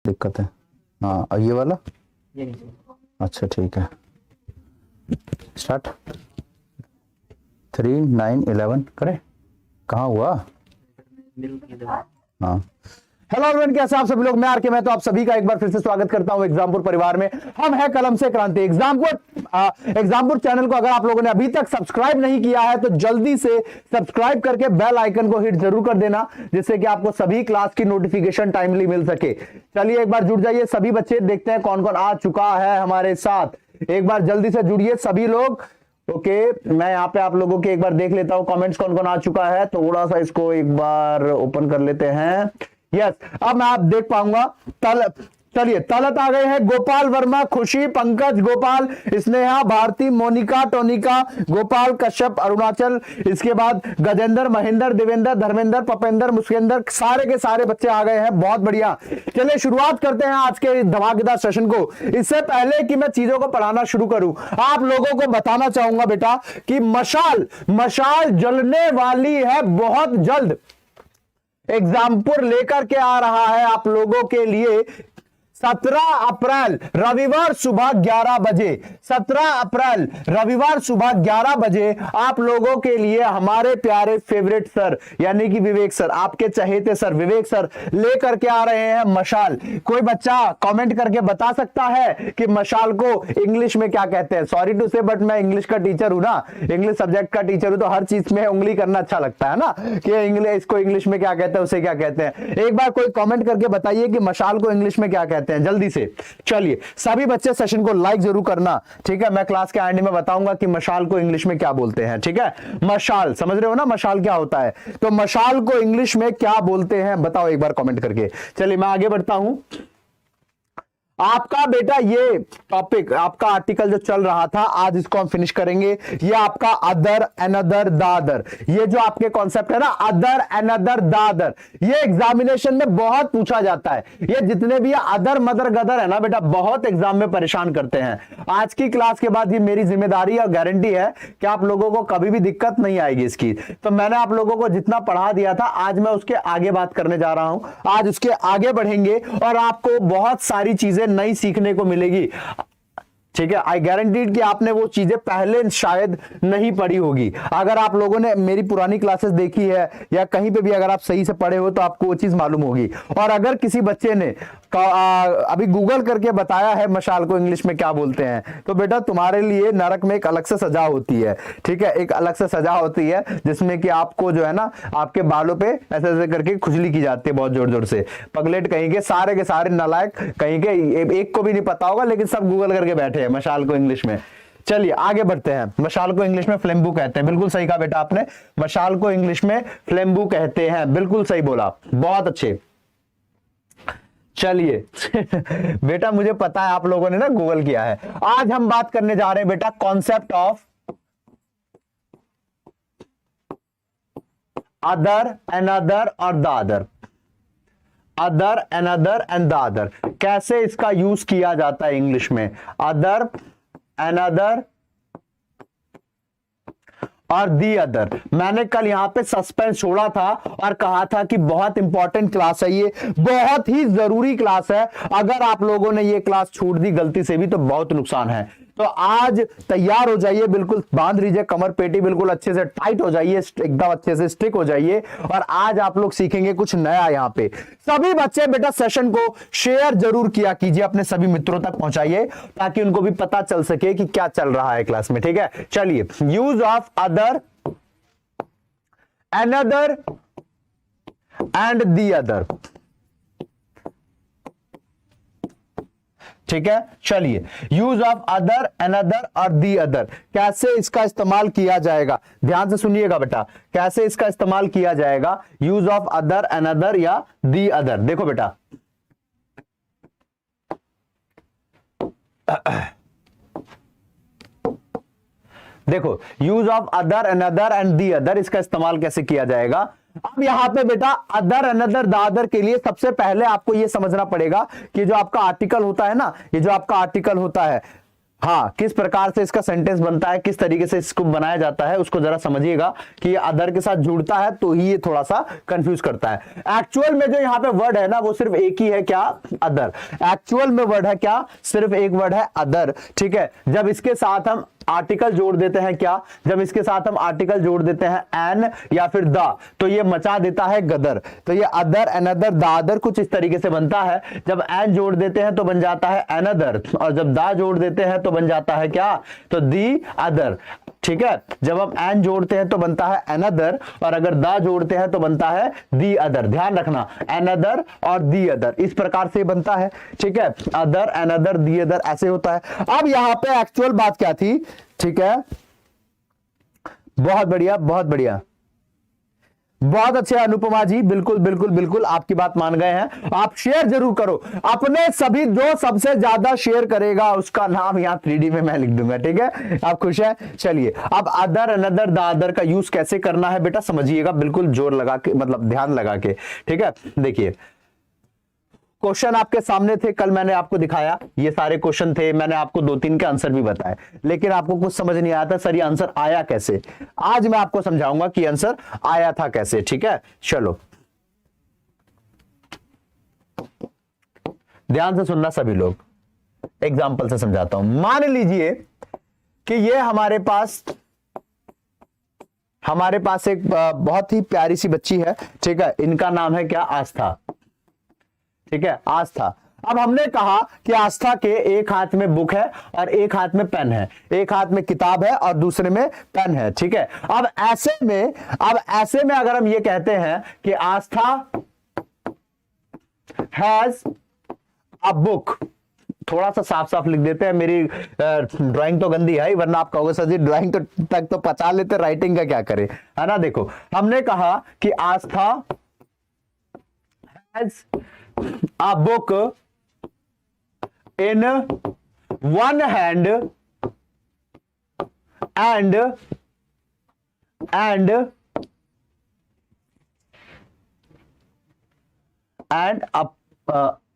दिक्कत है। हाँ, और ये वाला ये नीचे। अच्छा ठीक है। स्टार्ट 3 9 11 करें। कहाँ हुआ? हाँ, हेलो एवरीवन, कैसे आप सभी लोग? मैं आरके, मैं तो आप सभी का एक बार फिर से स्वागत करता हूं एग्जामपुर परिवार में। हम है कलम से क्रांति। एग्जामपुर चैनल को अगर आप लोगों ने अभी तक सब्सक्राइब नहीं किया है तो जल्दी से सब्सक्राइब करके बेल आइकन को हिट जरूर कर देना, जिससे कि आपको सभी क्लास की नोटिफिकेशन टाइमली मिल सके। चलिए एक बार जुड़ जाइए सभी बच्चे, देखते हैं कौन कौन आ चुका है हमारे साथ। एक बार जल्दी से जुड़िए सभी लोग। ओके, मैं यहाँ पे आप लोगों के एक बार देख लेता हूँ कमेंट्स कौन कौन आ चुका है। थोड़ा सा इसको एक बार ओपन कर लेते हैं। यस, अब मैं आप देख पाऊंगा। चलिए, तलत आ गए हैं। गोपाल वर्मा, खुशी, पंकज, गोपाल, स्नेहा, भारती, मोनिका, टोनिका, गोपाल, कश्यप, अरुणाचल, इसके बाद गजेंद्र, महेंद्र, देवेंद्र, धर्मेंद्र, पपेंद्र, मुस्केंद्र, सारे के सारे बच्चे आ गए हैं। बहुत बढ़िया। चलिए शुरुआत करते हैं आज के धमाकेदार सेशन को। इससे पहले कि मैं चीजों को पढ़ाना शुरू करूं, आप लोगों को बताना चाहूंगा बेटा कि मशाल जलने वाली है बहुत जल्द। एग्जामपुर लेकर के आ रहा है आप लोगों के लिए 17 अप्रैल रविवार सुबह 11 बजे। 17 अप्रैल रविवार सुबह 11 बजे आप लोगों के लिए हमारे प्यारे फेवरेट सर यानी कि विवेक सर, आपके चहेते सर विवेक सर लेकर के आ रहे हैं मशाल। कोई बच्चा कमेंट करके बता सकता है कि मशाल को इंग्लिश में क्या कहते हैं? सॉरी टू से बट मैं इंग्लिश का टीचर हूं ना, इंग्लिश सब्जेक्ट का टीचर हूं, तो हर चीज में उंगली करना अच्छा लगता है ना कि इसको इंग्लिश में क्या कहते हैं, उसे क्या कहते हैं। एक बार कोई कमेंट करके बताइए कि मशाल को इंग्लिश में क्या कहते हैं जल्दी से। चलिए सभी बच्चे सेशन को लाइक जरूर करना, ठीक है? मैं क्लास के एंड में बताऊंगा कि मशाल को इंग्लिश में क्या बोलते हैं, ठीक है? मशाल समझ रहे हो ना, मशाल क्या होता है? तो मशाल को इंग्लिश में क्या बोलते हैं बताओ एक बार कमेंट करके। चलिए मैं आगे बढ़ता हूं। आपका बेटा ये टॉपिक, आपका आर्टिकल जो चल रहा था, आज इसको हम फिनिश करेंगे। ये आपका अदर, अनदर, दादर, ये जो आपके कॉन्सेप्ट है ना, अदर, अनदर, दादर, ये एग्जामिनेशन में बहुत पूछा जाता है। ये जितने भी अदर, मदर, गदर है ना बेटा, बहुत एग्जाम में परेशान करते हैं। आज की क्लास के बाद ये मेरी जिम्मेदारी और गारंटी है कि आप लोगों को कभी भी दिक्कत नहीं आएगी इसकी। तो मैंने आप लोगों को जितना पढ़ा दिया था, आज मैं उसके आगे बात करने जा रहा हूं। आज उसके आगे बढ़ेंगे और आपको बहुत सारी चीजें नई सीखने को मिलेगी, ठीक है? आई गारंटीड कि आपने वो चीजें पहले शायद नहीं पढ़ी होगी। अगर आप लोगों ने मेरी पुरानी क्लासेस देखी है या कहीं पे भी अगर आप सही से पढ़े हो तो आपको वो चीज मालूम होगी। और अगर किसी बच्चे ने अभी गूगल करके बताया है मशाल को इंग्लिश में क्या बोलते हैं, तो बेटा तुम्हारे लिए नरक में एक अलग से सजा होती है, ठीक है? एक अलग से सजा होती है जिसमें कि आपको जो है ना, आपके बालों पे ऐसे ऐसे करके खुजली की जाती है बहुत जोर जोर से। पगलेट कहीं के सारे नालायक कहीं के, एक को भी नहीं पता होगा लेकिन सब गूगल करके बैठे हैं मशाल को इंग्लिश में। चलिए आगे बढ़ते हैं। मशाल को इंग्लिश में फ्लेम्बू कहते हैं। बिल्कुल सही कहा बेटा आपने, मशाल को इंग्लिश में फ्लेम्बू कहते हैं। बिल्कुल सही बोला, बहुत अच्छे। चलिए बेटा मुझे पता है आप लोगों ने ना गूगल किया है। आज हम बात करने जा रहे हैं बेटा कॉन्सेप्ट ऑफ अदर, अनदर और the other. Other, another and the other, कैसे इसका यूज किया जाता है इंग्लिश में? अदर, अनदर और दी अदर। मैंने कल यहां पे सस्पेंस छोड़ा था और कहा था कि बहुत इंपॉर्टेंट क्लास है, ये बहुत ही जरूरी क्लास है। अगर आप लोगों ने ये क्लास छोड़ दी गलती से भी तो बहुत नुकसान है। तो आज तैयार हो जाइए, बिल्कुल बांध लीजिए कमर पेटी, बिल्कुल अच्छे से टाइट हो जाइए, एकदम अच्छे से स्टिक हो जाइए। और आज आप लोग सीखेंगे कुछ नया यहाँ पे। सभी बच्चे बेटा सेशन को शेयर जरूर किया कीजिए, अपने सभी मित्रों तक पहुंचाइए ताकि उनको भी पता चल सके कि क्या चल रहा है क्लास में, ठीक है? चलिए, use of other, another and the other, ठीक है? चलिए, यूज ऑफ अदर, अनदर और दी अदर, कैसे इसका इस्तेमाल किया जाएगा? ध्यान से सुनिएगा बेटा, कैसे इसका इस्तेमाल किया जाएगा यूज ऑफ अदर, अनदर या दी अदर। देखो बेटा, देखो use of other, another and the other, इसका इस्तेमाल कैसे किया जाएगा? अब यहां पे बेटा अदर, अनदर, द अदर के लिए सबसे पहले आपको यह समझना पड़ेगा कि जो आपका आर्टिकल होता है ना, ये जो आपका आर्टिकल होता है, हाँ, किस प्रकार से इसका सेंटेंस बनता है, किस तरीके से इसको बनाया जाता है, उसको जरा समझिएगा कि ये अदर के साथ जुड़ता है तो ही ये थोड़ा सा कंफ्यूज करता है। एक्चुअल में जो यहाँ पे वर्ड है ना वो सिर्फ एक ही है, क्या? अदर। एक्चुअल में वर्ड है क्या? सिर्फ एक वर्ड है, अदर। ठीक है, जब इसके साथ हम आर्टिकल जोड़ देते हैं, क्या? जब इसके साथ हम आर्टिकल जोड़ देते हैं एन या फिर द, तो ये मचा देता है गदर। तो ये अदर, अनदर, दादर कुछ इस तरीके से बनता है। जब एन जोड़ देते हैं तो बन जाता है अनदर, और जब दा जोड़ देते हैं तो बन जाता है क्या? तो दी अदर। ठीक है, जब हम एन जोड़ते हैं तो बनता है अनदर, और अगर दा जोड़ते हैं तो बनता है दी अदर। ध्यान रखना, अनदर और दी अदर इस प्रकार से बनता है। ठीक है, अदर, अनदर, दी अदर ऐसे होता है। अब यहां पे एक्चुअल बात क्या थी? ठीक है, बहुत बढ़िया, बहुत बढ़िया, बहुत अच्छे अनुपमा जी, बिल्कुल बिल्कुल बिल्कुल आपकी बात मान गए हैं। आप शेयर जरूर करो अपने सभी, जो सबसे ज्यादा शेयर करेगा उसका नाम यहाँ 3D में मैं लिख दूंगा। ठीक है, आप खुश हैं? चलिए, अब अदर, अनदर, दादर का यूज कैसे करना है बेटा समझिएगा, बिल्कुल जोर लगा के, मतलब ध्यान लगा के। ठीक है, देखिए क्वेश्चन आपके सामने थे, कल मैंने आपको दिखाया, ये सारे क्वेश्चन थे, मैंने आपको 2-3 के आंसर भी बताए, लेकिन आपको कुछ समझ नहीं आया था सर ये आंसर आया कैसे। आज मैं आपको समझाऊंगा कि आंसर आया था कैसे। ठीक है, चलो ध्यान से सुनना सभी लोग, एग्जाम्पल से समझाता हूं। मान लीजिए कि ये हमारे पास एक बहुत ही प्यारी सी बच्ची है। ठीक है, इनका नाम है क्या? आस्था। ठीक है, आस्था। अब हमने कहा कि आस्था के एक हाथ में बुक है और एक हाथ में पेन है, एक हाथ में किताब है और दूसरे में पेन है। ठीक है, अब ऐसे में अगर हम ये कहते हैं कि आस्था हैज अ बुक, थोड़ा सा साफ साफ लिख देते हैं, मेरी ड्राइंग तो गंदी है, वरना आप कहोगे सर जी ड्राइंग तो तक तो पचा लेते, राइटिंग का क्या करें, है ना। देखो, हमने कहा कि Aastha has a book in one hand and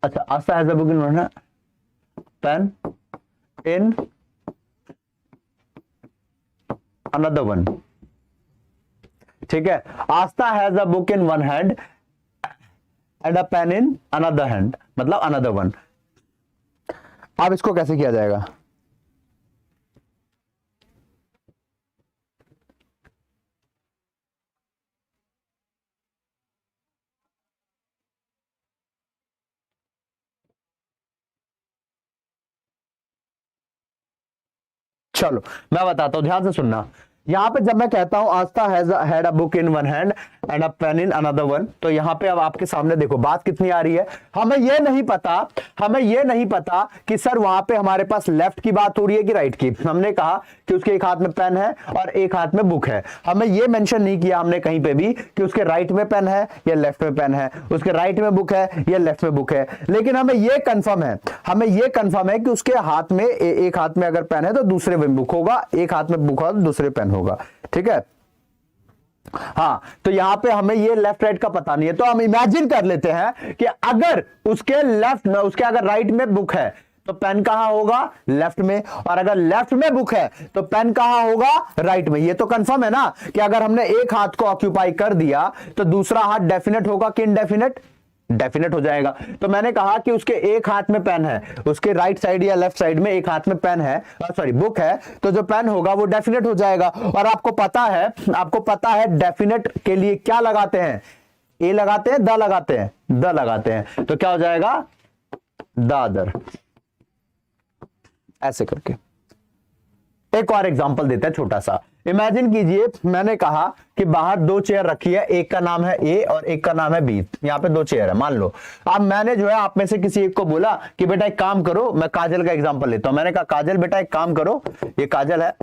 अच्छा, Aastha has a book in one hand, pen in another one. ठीक है, Aastha has a book in one hand and a pen in another hand, मतलब अनदर वन। अब इसको कैसे किया जाएगा? चलो मैं बताता हूं, ध्यान से सुनना। यहां पे जब मैं कहता हूं Aastha had a book in one hand and a pen in another one, तो यहां पे अब आपके सामने देखो बात कितनी आ रही है। हमें ये नहीं पता कि सर वहां पे हमारे पास लेफ्ट की बात हो रही है कि राइट की। हमने कहा कि उसके एक हाथ में पेन है और एक हाथ में बुक है। हमें ये मेंशन नहीं किया हमने कहीं पे भी कि उसके राइट में पेन है या लेफ्ट में पेन है, उसके राइट में बुक है या लेफ्ट में बुक है। लेकिन हमें ये कंफर्म है कि उसके हाथ में एक हाथ में अगर पेन है तो दूसरे में बुक होगा, एक हाथ में बुक होगा तो दूसरे पेन होगा। ठीक है, हाँ, तो यहां पे हमें ये लेफ्ट राइट का पता नहीं है, तो हम इमेजिन कर लेते हैं कि अगर उसके अगर राइट में बुक है तो पेन कहां होगा? लेफ्ट में, और अगर लेफ्ट में बुक है तो पेन कहां होगा? राइट में। ये तो कंफर्म है ना कि अगर हमने एक हाथ को ऑक्यूपाई कर दिया तो दूसरा हाथ डेफिनेट होगा कि इनडेफिनेट? डेफिनेट हो जाएगा। तो मैंने कहा कि उसके एक हाथ में पेन है, उसके राइट साइड या लेफ्ट साइड में एक हाथ में पेन है, सॉरी बुक है, तो जो पेन होगा वो डेफिनेट हो जाएगा। और आपको पता है डेफिनेट के लिए क्या लगाते हैं? ए लगाते हैं, द लगाते हैं, तो क्या हो जाएगा? दादर। ऐसे करके एक और एग्जांपल देते हैं छोटा सा। इमेजिन कीजिए, मैंने कहा कि बाहर 2 चेयर रखी है, एक का नाम है ए और एक का नाम है बी। यहाँ पे 2 चेयर है मान लो। अब मैंने जो है आप में से किसी एक को बोला कि बेटा एक काम करो, मैं काजल का एग्जांपल लेता हूं। मैंने कहा काजल बेटा एक काम करो, ये काजल है,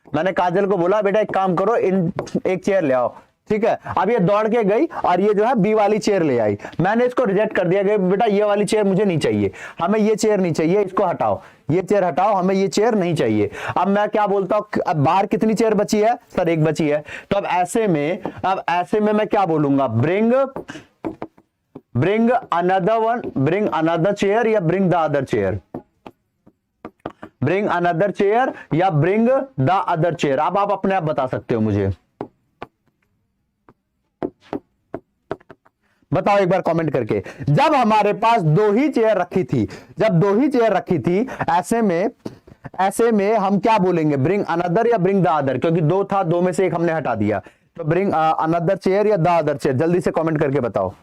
मैंने काजल को बोला बेटा एक काम करो, इन एक चेयर ले आओ। ठीक है, अब ये दौड़ के गई और ये जो है बी वाली चेयर ले आई। मैंने इसको रिजेक्ट कर दिया कि बेटा ये वाली चेयर मुझे नहीं चाहिए, हमें ये चेयर नहीं चाहिए, इसको हटाओ, ये चेयर हटाओ, हमें ये चेयर नहीं चाहिए। अब मैं क्या बोलता हूं, अब बाहर कितनी चेयर बची है? सर एक बची है। तो अब ऐसे में मैं क्या बोलूंगा? Bring another one, bring another chair या bring the other chair. Bring another chair या ब्रिंग द अदर चेयर? अब आप अपने आप बता सकते हो मुझे, बताओ एक बार कमेंट करके। जब हमारे पास दो ही चेयर रखी थी, जब दो ही चेयर रखी थी, ऐसे में हम क्या बोलेंगे, ब्रिंग अनदर या ब्रिंग द अदर? क्योंकि दो था, दो में से एक हमने हटा दिया, तो ब्रिंग अनदर चेयर या द अदर चेयर? जल्दी से कमेंट करके बताओ।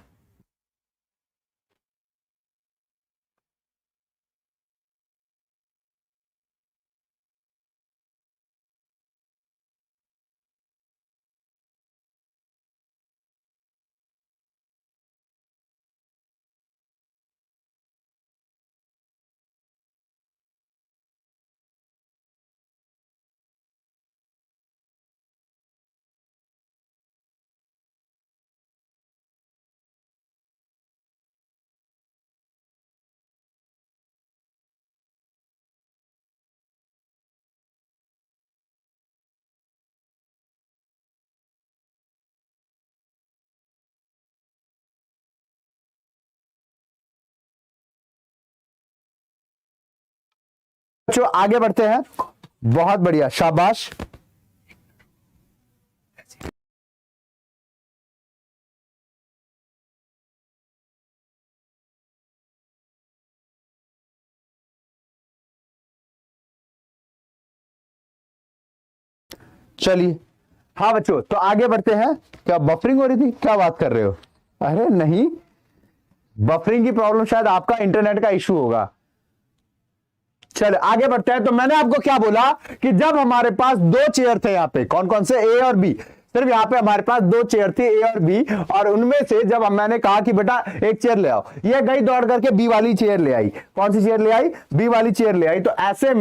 बच्चों आगे बढ़ते हैं, बहुत बढ़िया, शाबाश। चलिए, हाँ बच्चों, तो आगे बढ़ते हैं। क्या बफरिंग हो रही थी? क्या बात कर रहे हो? अरे नहीं, बफरिंग की प्रॉब्लम शायद आपका इंटरनेट का इशू होगा। चल आगे बढ़ते हैं। तो मैंने आपको क्या बोला कि जब हमारे पास दो चेयर थे, यहां पे कौन कौन से, ए और बी, सिर्फ यहां पे हमारे पास दो चेयर थी, ए और बी, और उनमें से जब मैंने कहा कि बेटा एक चेयर ले आओ, ये गई दौड़ करके बी वाली चेयर ले आई। कौन सी चेयर ले आई? बी वाली चेयर ले आई। तो ऐसे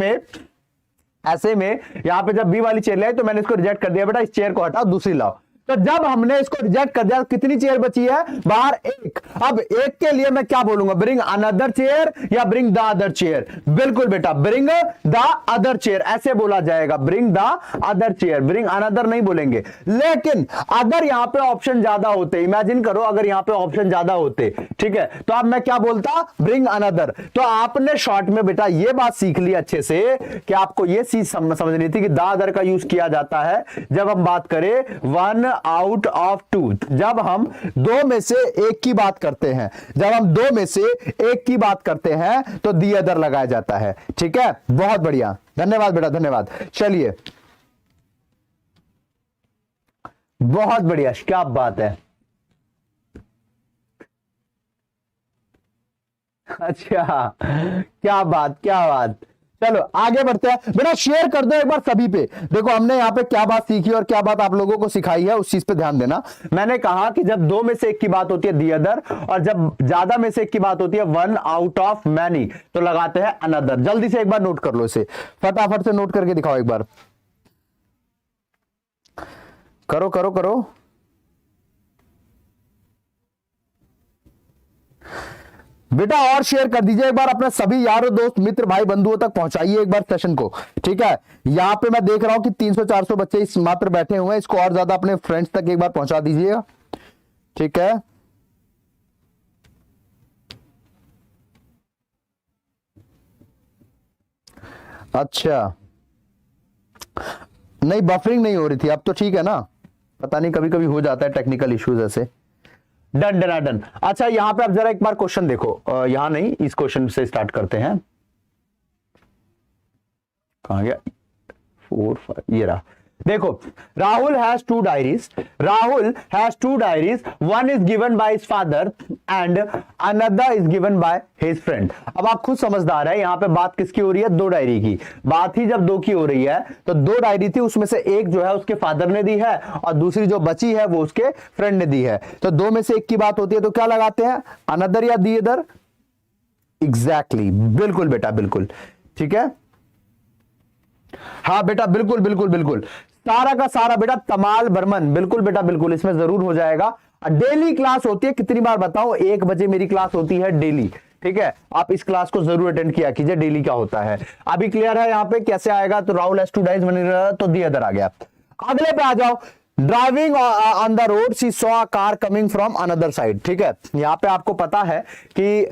में यहां पे जब बी वाली चेयर ले आई तो मैंने इसको रिजेक्ट कर दिया, बेटा इस चेयर को हटाओ, दूसरी लाओ। तो जब हमने इसको रिजेक्ट कर दिया, कितनी चेयर बची है बाहर? एक। अब एक के लिए मैं क्या बोलूंगा, ब्रिंग अनदर चेयर या ब्रिंग द अदर चेयर? बिल्कुल बेटा, ब्रिंग द अदर चेयर ऐसे बोला जाएगा, bring the other chair, bring another नहीं बोलेंगे। लेकिन अगर यहां पे ऑप्शन ज्यादा होते, इमेजिन करो अगर यहां पे ऑप्शन ज्यादा होते, ठीक है, तो अब मैं क्या बोलता, ब्रिंग अनदर। तो आपने शॉर्ट में बेटा ये बात सीख ली अच्छे से कि आपको ये चीज समझनी थी कि द अदर का यूज किया जाता है जब हम बात करें वन आउट ऑफ टू, जब हम दो में से एक की बात करते हैं, जब हम दो में से एक की बात करते हैं तो दी अदर लगाया जाता है। ठीक है, बहुत बढ़िया, धन्यवाद बेटा, धन्यवाद। चलिए, बहुत बढ़िया, क्या बात है। अच्छा, क्या बात, क्या बात। चलो आगे बढ़ते हैं बेटा, शेयर कर दो एक बार सभी पे। देखो हमने यहाँ पे क्या बात सीखी और क्या बात आप लोगों को सिखाई है, उस चीज पे ध्यान देना। मैंने कहा कि जब दो में से एक की बात होती है दी अदर, और जब ज्यादा में से एक की बात होती है वन आउट ऑफ मैनी, तो लगाते हैं अनदर। जल्दी से एक बार नोट कर लो इसे, फटाफट से नोट करके दिखाओ एक बार, करो करो करो। बेटा और शेयर कर दीजिए एक बार, अपने सभी यारों दोस्त मित्र भाई बंधुओं तक पहुंचाइए एक बार सेशन को। ठीक है, यहां पे मैं देख रहा हूं कि 300-400 बच्चे इस मात्र बैठे हुए हैं, इसको और ज्यादा अपने फ्रेंड्स तक एक बार पहुंचा दीजिएगा। ठीक है, अच्छा, नहीं बफरिंग नहीं हो रही थी, अब तो ठीक है ना? पता नहीं कभी कभी हो जाता है टेक्निकल इश्यूज ऐसे। Done done done. अच्छा यहां पे आप जरा एक बार क्वेश्चन देखो, यहां नहीं, इस क्वेश्चन से स्टार्ट करते हैं। कहां गया? 4 5, ये रहा। देखो, Rahul has two diaries, Rahul has two diaries, one is given by his father and another is given by his friend. अब आप खुद समझदार है, यहां पे बात किसकी हो रही है? दो डायरी की बात ही जब दो की हो रही है, तो दो डायरी थी, उसमें से एक जो है उसके फादर ने दी है और दूसरी जो बची है वो उसके फ्रेंड ने दी है। तो दो में से एक की बात होती है तो क्या लगाते हैं, अनदर या दी अदर? एग्जैक्टली, बिल्कुल बेटा, बिल्कुल ठीक है। हाँ बेटा, बिल्कुल बिल्कुल बिल्कुल, सारा का सारा बेटा तमाल बर्मन, बिल्कुल बेटा बिल्कुल, इसमें जरूर हो जाएगा। डेली क्लास होती है, कितनी बार बताओ? 1 बजे मेरी क्लास होती है डेली। ठीक है, आप इस क्लास को जरूर अटेंड किया कीजिए, डेली क्या होता है। अभी क्लियर है यहाँ पे कैसे आएगा? तो राहुल हैज टू डायरीज बनी रहा, तो दी अदर आ गया। अगले पे आ जाओ, driving on the road she saw a car coming from another side. ठीक है, यहाँ पे आपको पता है कि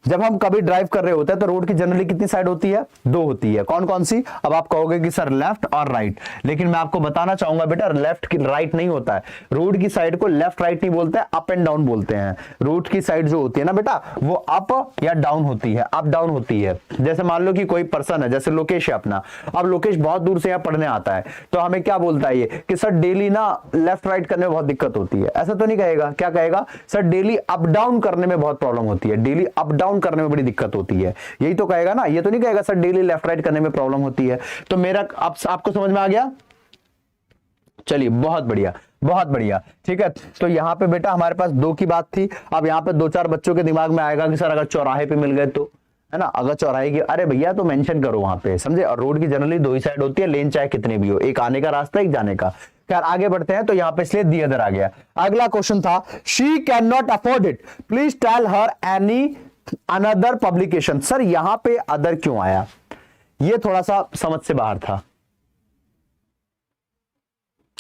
जब हम कभी ड्राइव कर रहे होते हैं तो रोड की जनरली कितनी साइड होती है? दो होती है। कौन कौन सी? अब आप कहोगे कि सर लेफ्ट और राइट, लेकिन मैं आपको बताना चाहूंगा बेटा लेफ्ट की राइट नहीं होता है। रोड की साइड को लेफ्ट राइट नहीं बोलते हैं, अप एंड डाउन बोलते हैं। रोड की साइड जो होती है ना बेटा वो अप या डाउन होती है, अप डाउन होती है। जैसे मान लो कि कोई पर्सन है, जैसे लोकेश है अपना, अब लोकेश बहुत दूर से यहाँ पढ़ने आता है तो हमें क्या बोलता है ये कि सर डेली ना लेफ्ट राइट करने में बहुत दिक्कत होती है। ऐसा तो नहीं कहेगा, क्या कहेगा? सर डेली अप डाउन करने में बहुत प्रॉब्लम होती है, डेली अप डाउन करने में बड़ी दिक्कत होती है, यही तो कहेगा ना। ये तो नहीं कहेगा सर डेली लेफ्ट राइट करने में प्रॉब्लम होती है। तो मेरा आपको समझ में आ गया? चलिए बहुत बढ़िया, बहुत बढ़िया। ठीक है, तो यहां पे बेटा हमारे पास दो की बात थी। अब यहां पे दो चार बच्चों के दिमाग में आएगा कि सर अगर चौराहे पे मिल गए तो, है ना, अगर चौराहे की, अरे भैया तो मेंशन करो वहां पे, समझे। और रोड की जनरली दो ही साइड होती है, लेन चाहे कितने भी हो, एक आने का रास्ता एक जाने का। खैर आगे बढ़ते हैं, तो यहां पे इसलिए दी अदर आ गया। अगला क्वेश्चन था she can not afford it, please tell her any another publication. Sir यहां पे अदर क्यों आया? ये थोड़ा सा समझ से बाहर था,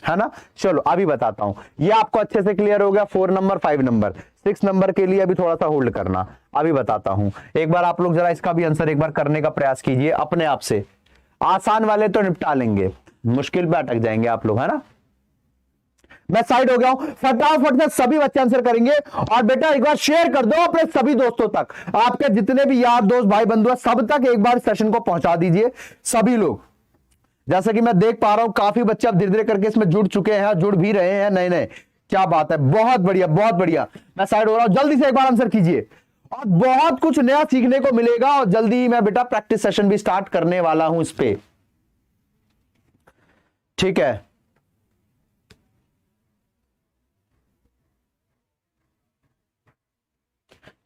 है ना। चलो अभी बताता हूं, ये आपको अच्छे से क्लियर हो गया। 4 नंबर 5 नंबर 6 नंबर के लिए अभी थोड़ा सा होल्ड करना, अभी बताता हूं। एक बार आप लोग जरा इसका भी आंसर एक बार करने का प्रयास कीजिए अपने आप से। आसान वाले तो निपटा लेंगे, मुश्किल पे अटक जाएंगे आप लोग, है ना। मैं साइड हो गया हूं, फटाफट से सभी बच्चे आंसर करेंगे। और बेटा एक बार शेयर कर दो अपने सभी दोस्तों तक, आपके जितने भी यार दोस्त भाई बंधु है सब तक एक बार सेशन को पहुंचा दीजिए सभी लोग। जैसा कि मैं देख पा रहा हूं काफी बच्चे अब धीरे धीरे करके इसमें जुड़ चुके हैं, जुड़ भी रहे हैं नए नए। क्या बात है, बहुत बढ़िया बहुत बढ़िया। मैं साइड हो रहा हूं, जल्दी से एक बार आंसर कीजिए और बहुत कुछ नया सीखने को मिलेगा। और जल्दी ही मैं बेटा प्रैक्टिस सेशन भी स्टार्ट करने वाला हूं इस पे, ठीक है।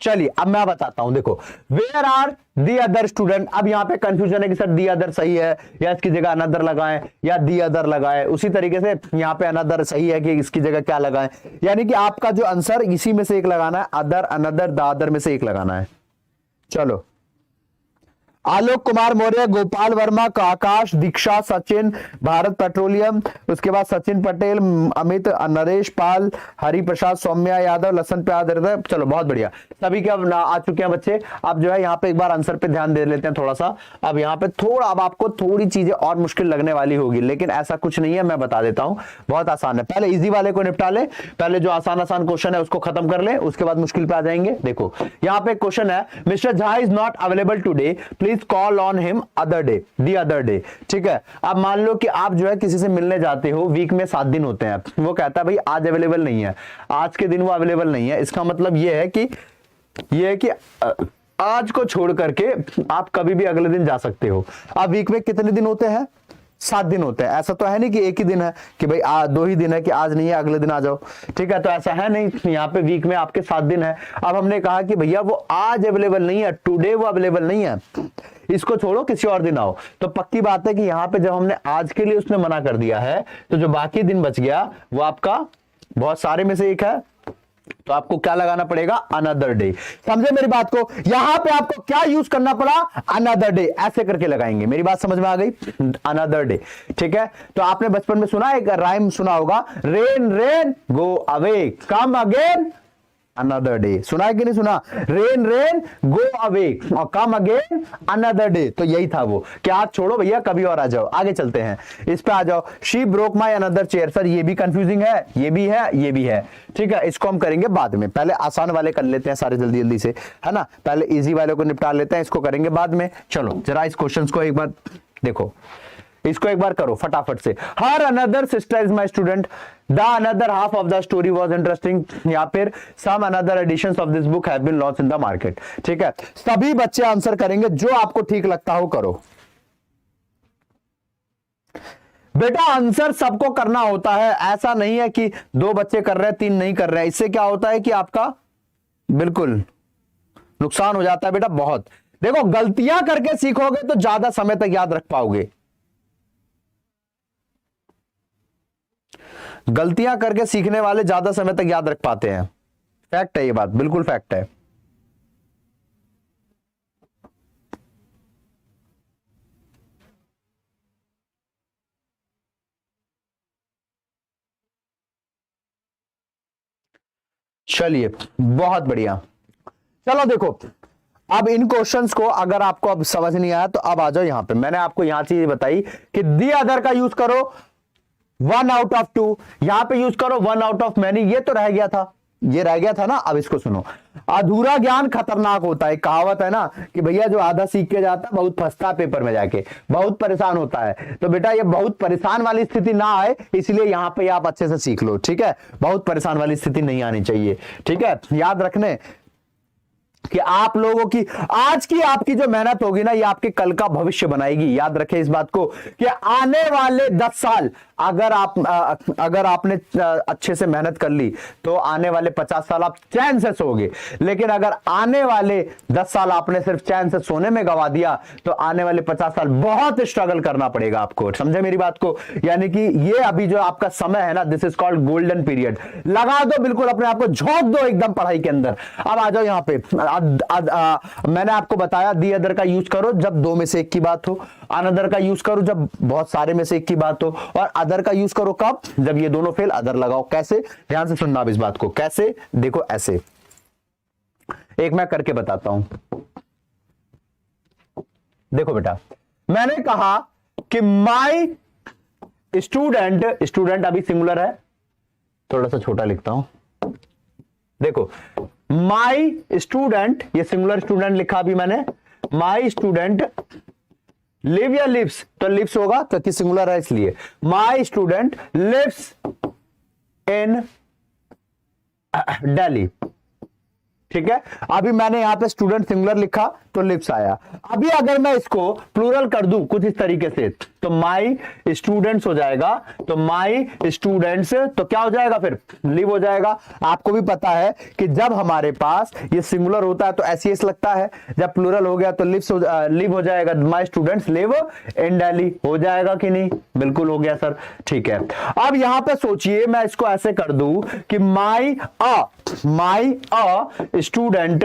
चलिए अब मैं बताता हूं, देखो where are the other student. अब यहां पे कंफ्यूजन है कि सर दी अदर सही है या इसकी जगह अनदर लगाएं या दी अदर लगाएं। उसी तरीके से यहां पे अनदर सही है कि इसकी जगह क्या लगाएं। यानी कि आपका जो आंसर इसी में से एक लगाना है, अदर अनदर द अदर में से एक लगाना है। चलो आलोक कुमार मौर्य, गोपाल वर्मा, आकाश, दीक्षा, सचिन, भारत पेट्रोलियम, उसके बाद सचिन पटेल, अमित, नरेश पाल, हरि प्रसाद, सौम्या यादव, लसन प्याद। चलो बहुत बढ़िया, सभी के अब आ चुके हैं बच्चे। अब जो है यहाँ पे एक बार आंसर पे ध्यान दे लेते हैं थोड़ा सा। अब यहाँ पे थोड़ा, अब आपको थोड़ी चीजें और मुश्किल लगने वाली होगी, लेकिन ऐसा कुछ नहीं है, मैं बता देता हूँ बहुत आसान है। पहले इजी वाले को निपटा ले, पहले जो आसान आसान क्वेश्चन है उसको खत्म कर ले, उसके बाद मुश्किल पे आ जाएंगे। देखो यहाँ पे क्वेश्चन है, mister Jha is not available today, please call on him other day, the other day. ठीक है, अब मान लो कि आप जो है किसी से मिलने जाते हो, वीक में 7 दिन होते हैं, वो कहता है भाई आज अवेलेबल नहीं है, आज के दिन वो अवेलेबल नहीं है। इसका मतलब ये है कि आज को छोड़ करके आप कभी भी अगले दिन जा सकते हो। अब वीक में कितने दिन होते हैं? 7 दिन होते हैं। ऐसा तो है नहीं कि एक ही दिन है कि भाई 2 ही दिन है कि आज नहीं है अगले दिन आ जाओ, ठीक है, तो ऐसा है नहीं। यहाँ पे वीक में आपके 7 दिन है। अब हमने कहा कि भैया वो आज अवेलेबल नहीं है, टुडे वो अवेलेबल नहीं है, इसको छोड़ो किसी और दिन आओ। तो पक्की बात है कि यहाँ पे जब हमने आज के लिए उसने मना कर दिया है, तो जो बाकी दिन बच गया वो आपका बहुत सारे में से एक है, तो आपको क्या लगाना पड़ेगा? Another day. समझे मेरी बात को? यहां पे आपको क्या यूज करना पड़ा? अनदर डे, ऐसे करके लगाएंगे। मेरी बात समझ में आ गई? अनदर डे, ठीक है। तो आपने बचपन में सुना, एक राइम सुना होगा, rain rain go away, come again another day. सुना है कि नहीं सुना? रेन रेन गो अवे और कम अगेन अनदर डे। तो यही था वो कि आज छोड़ो भैया कभी और आ जाओ। आगे चलते हैं, इस पे आ जाओ। She broke my another chair. Sir ये भी कंफ्यूजिंग है, ये भी है, ये भी है, ठीक है। इसको हम करेंगे बाद में, पहले आसान वाले कर लेते हैं सारे जल्दी जल्दी से, है ना। पहले इजी वाले को निपटा लेते हैं, इसको करेंगे बाद में। चलो जरा इस क्वेश्चन को एक बार देखो, इसको एक बार करो फटाफट से। Her another sister is my student, the another half of the story was interesting, या फिर some another editions of this book have been launch in the market. ठीक है, सभी बच्चे आंसर करेंगे, जो आपको ठीक लगता हो करो। बेटा आंसर सबको करना होता है, ऐसा नहीं है कि 2 बच्चे कर रहे हैं 3 नहीं कर रहे हैं। इससे क्या होता है कि आपका बिल्कुल नुकसान हो जाता है बेटा बहुत। देखो गलतियां करके सीखोगे तो ज्यादा समय तक याद रख पाओगे, गलतियां करके सीखने वाले ज्यादा समय तक याद रख पाते हैं। फैक्ट है ये बात, बिल्कुल फैक्ट है। चलिए बहुत बढ़िया। चलो देखो अब इन क्वेश्चंस को अगर आपको अब समझ नहीं आया तो अब आ जाओ यहां पे। मैंने आपको यहां चीज बताई कि दी अदर का यूज करो 1 आउट ऑफ 2, यहां पे यूज करो 1 आउट ऑफ मैनी। ये तो रह गया था, ये रह गया था ना। अब इसको सुनो, अधूरा ज्ञान खतरनाक होता है। कहावत है ना कि भैया जो आधा सीख के जाता है बहुत फंसता है पेपर में जाके, बहुत परेशान होता है। तो बेटा ये बहुत परेशान वाली स्थिति ना आए, इसलिए यहां पे आप अच्छे से सीख लो, ठीक है। बहुत परेशान वाली स्थिति नहीं आनी चाहिए, ठीक है। याद रखने कि आप लोगों की आज की आपकी जो मेहनत होगी ना, ये आपके कल का भविष्य बनाएगी। याद रखें इस बात को कि आने वाले 10 साल अगर आपने अच्छे से मेहनत कर ली तो आने वाले 50 साल आप चैन से सोओगे। लेकिन अगर आने वाले 10 साल आपने सिर्फ चैन से सोने में गवा दिया तो आने वाले 50 साल बहुत स्ट्रगल करना पड़ेगा आपको। समझे मेरी बात को? यानी कि ये अभी जो आपका समय है ना, this is called golden period. लगा दो बिल्कुल, अपने आप को झोंक दो एकदम पढ़ाई के अंदर। अब आ जाओ यहां पे। मैंने आपको बताया दी अदर का यूज करो जब दो में से एक की बात हो, अनदर का यूज करो जब बहुत सारे में से एक की बात हो, और अदर का यूज करो कब? जब ये दोनों फेल अदर लगाओ। कैसे? ध्यान से सुनना अब इस बात को। कैसे? देखो ऐसे, एक मैं करके बताता हूं। देखो बेटा, मैंने कहा कि माई स्टूडेंट, स्टूडेंट अभी सिंगुलर है, थोड़ा सा छोटा लिखता हूं। देखो माई स्टूडेंट, ये सिंगुलर स्टूडेंट लिखा अभी मैंने। माई स्टूडेंट लिव या लिव्स, तो लिव्स होगा क्योंकि सिंगुलर है इसलिए। My student lives in Delhi, ठीक है। अभी मैंने यहां पे स्टूडेंट सिंगुलर लिखा तो लिव्स आया। अभी अगर मैं इसको प्लूरल कर दूं कुछ इस तरीके से तो माई स्टूडेंट्स हो जाएगा। तो माई स्टूडेंट्स तो क्या हो जाएगा फिर? लिव हो जाएगा। आपको भी पता है कि जब हमारे पास ये सिंगुलर होता है तो एसईएस लगता है, जब प्लूरल हो गया तो लिव हो जाएगा। My students live in Delhi हो जाएगा कि नहीं? बिल्कुल हो गया सर, ठीक है। अब यहां पे सोचिए, मैं इसको ऐसे कर दूं कि my a student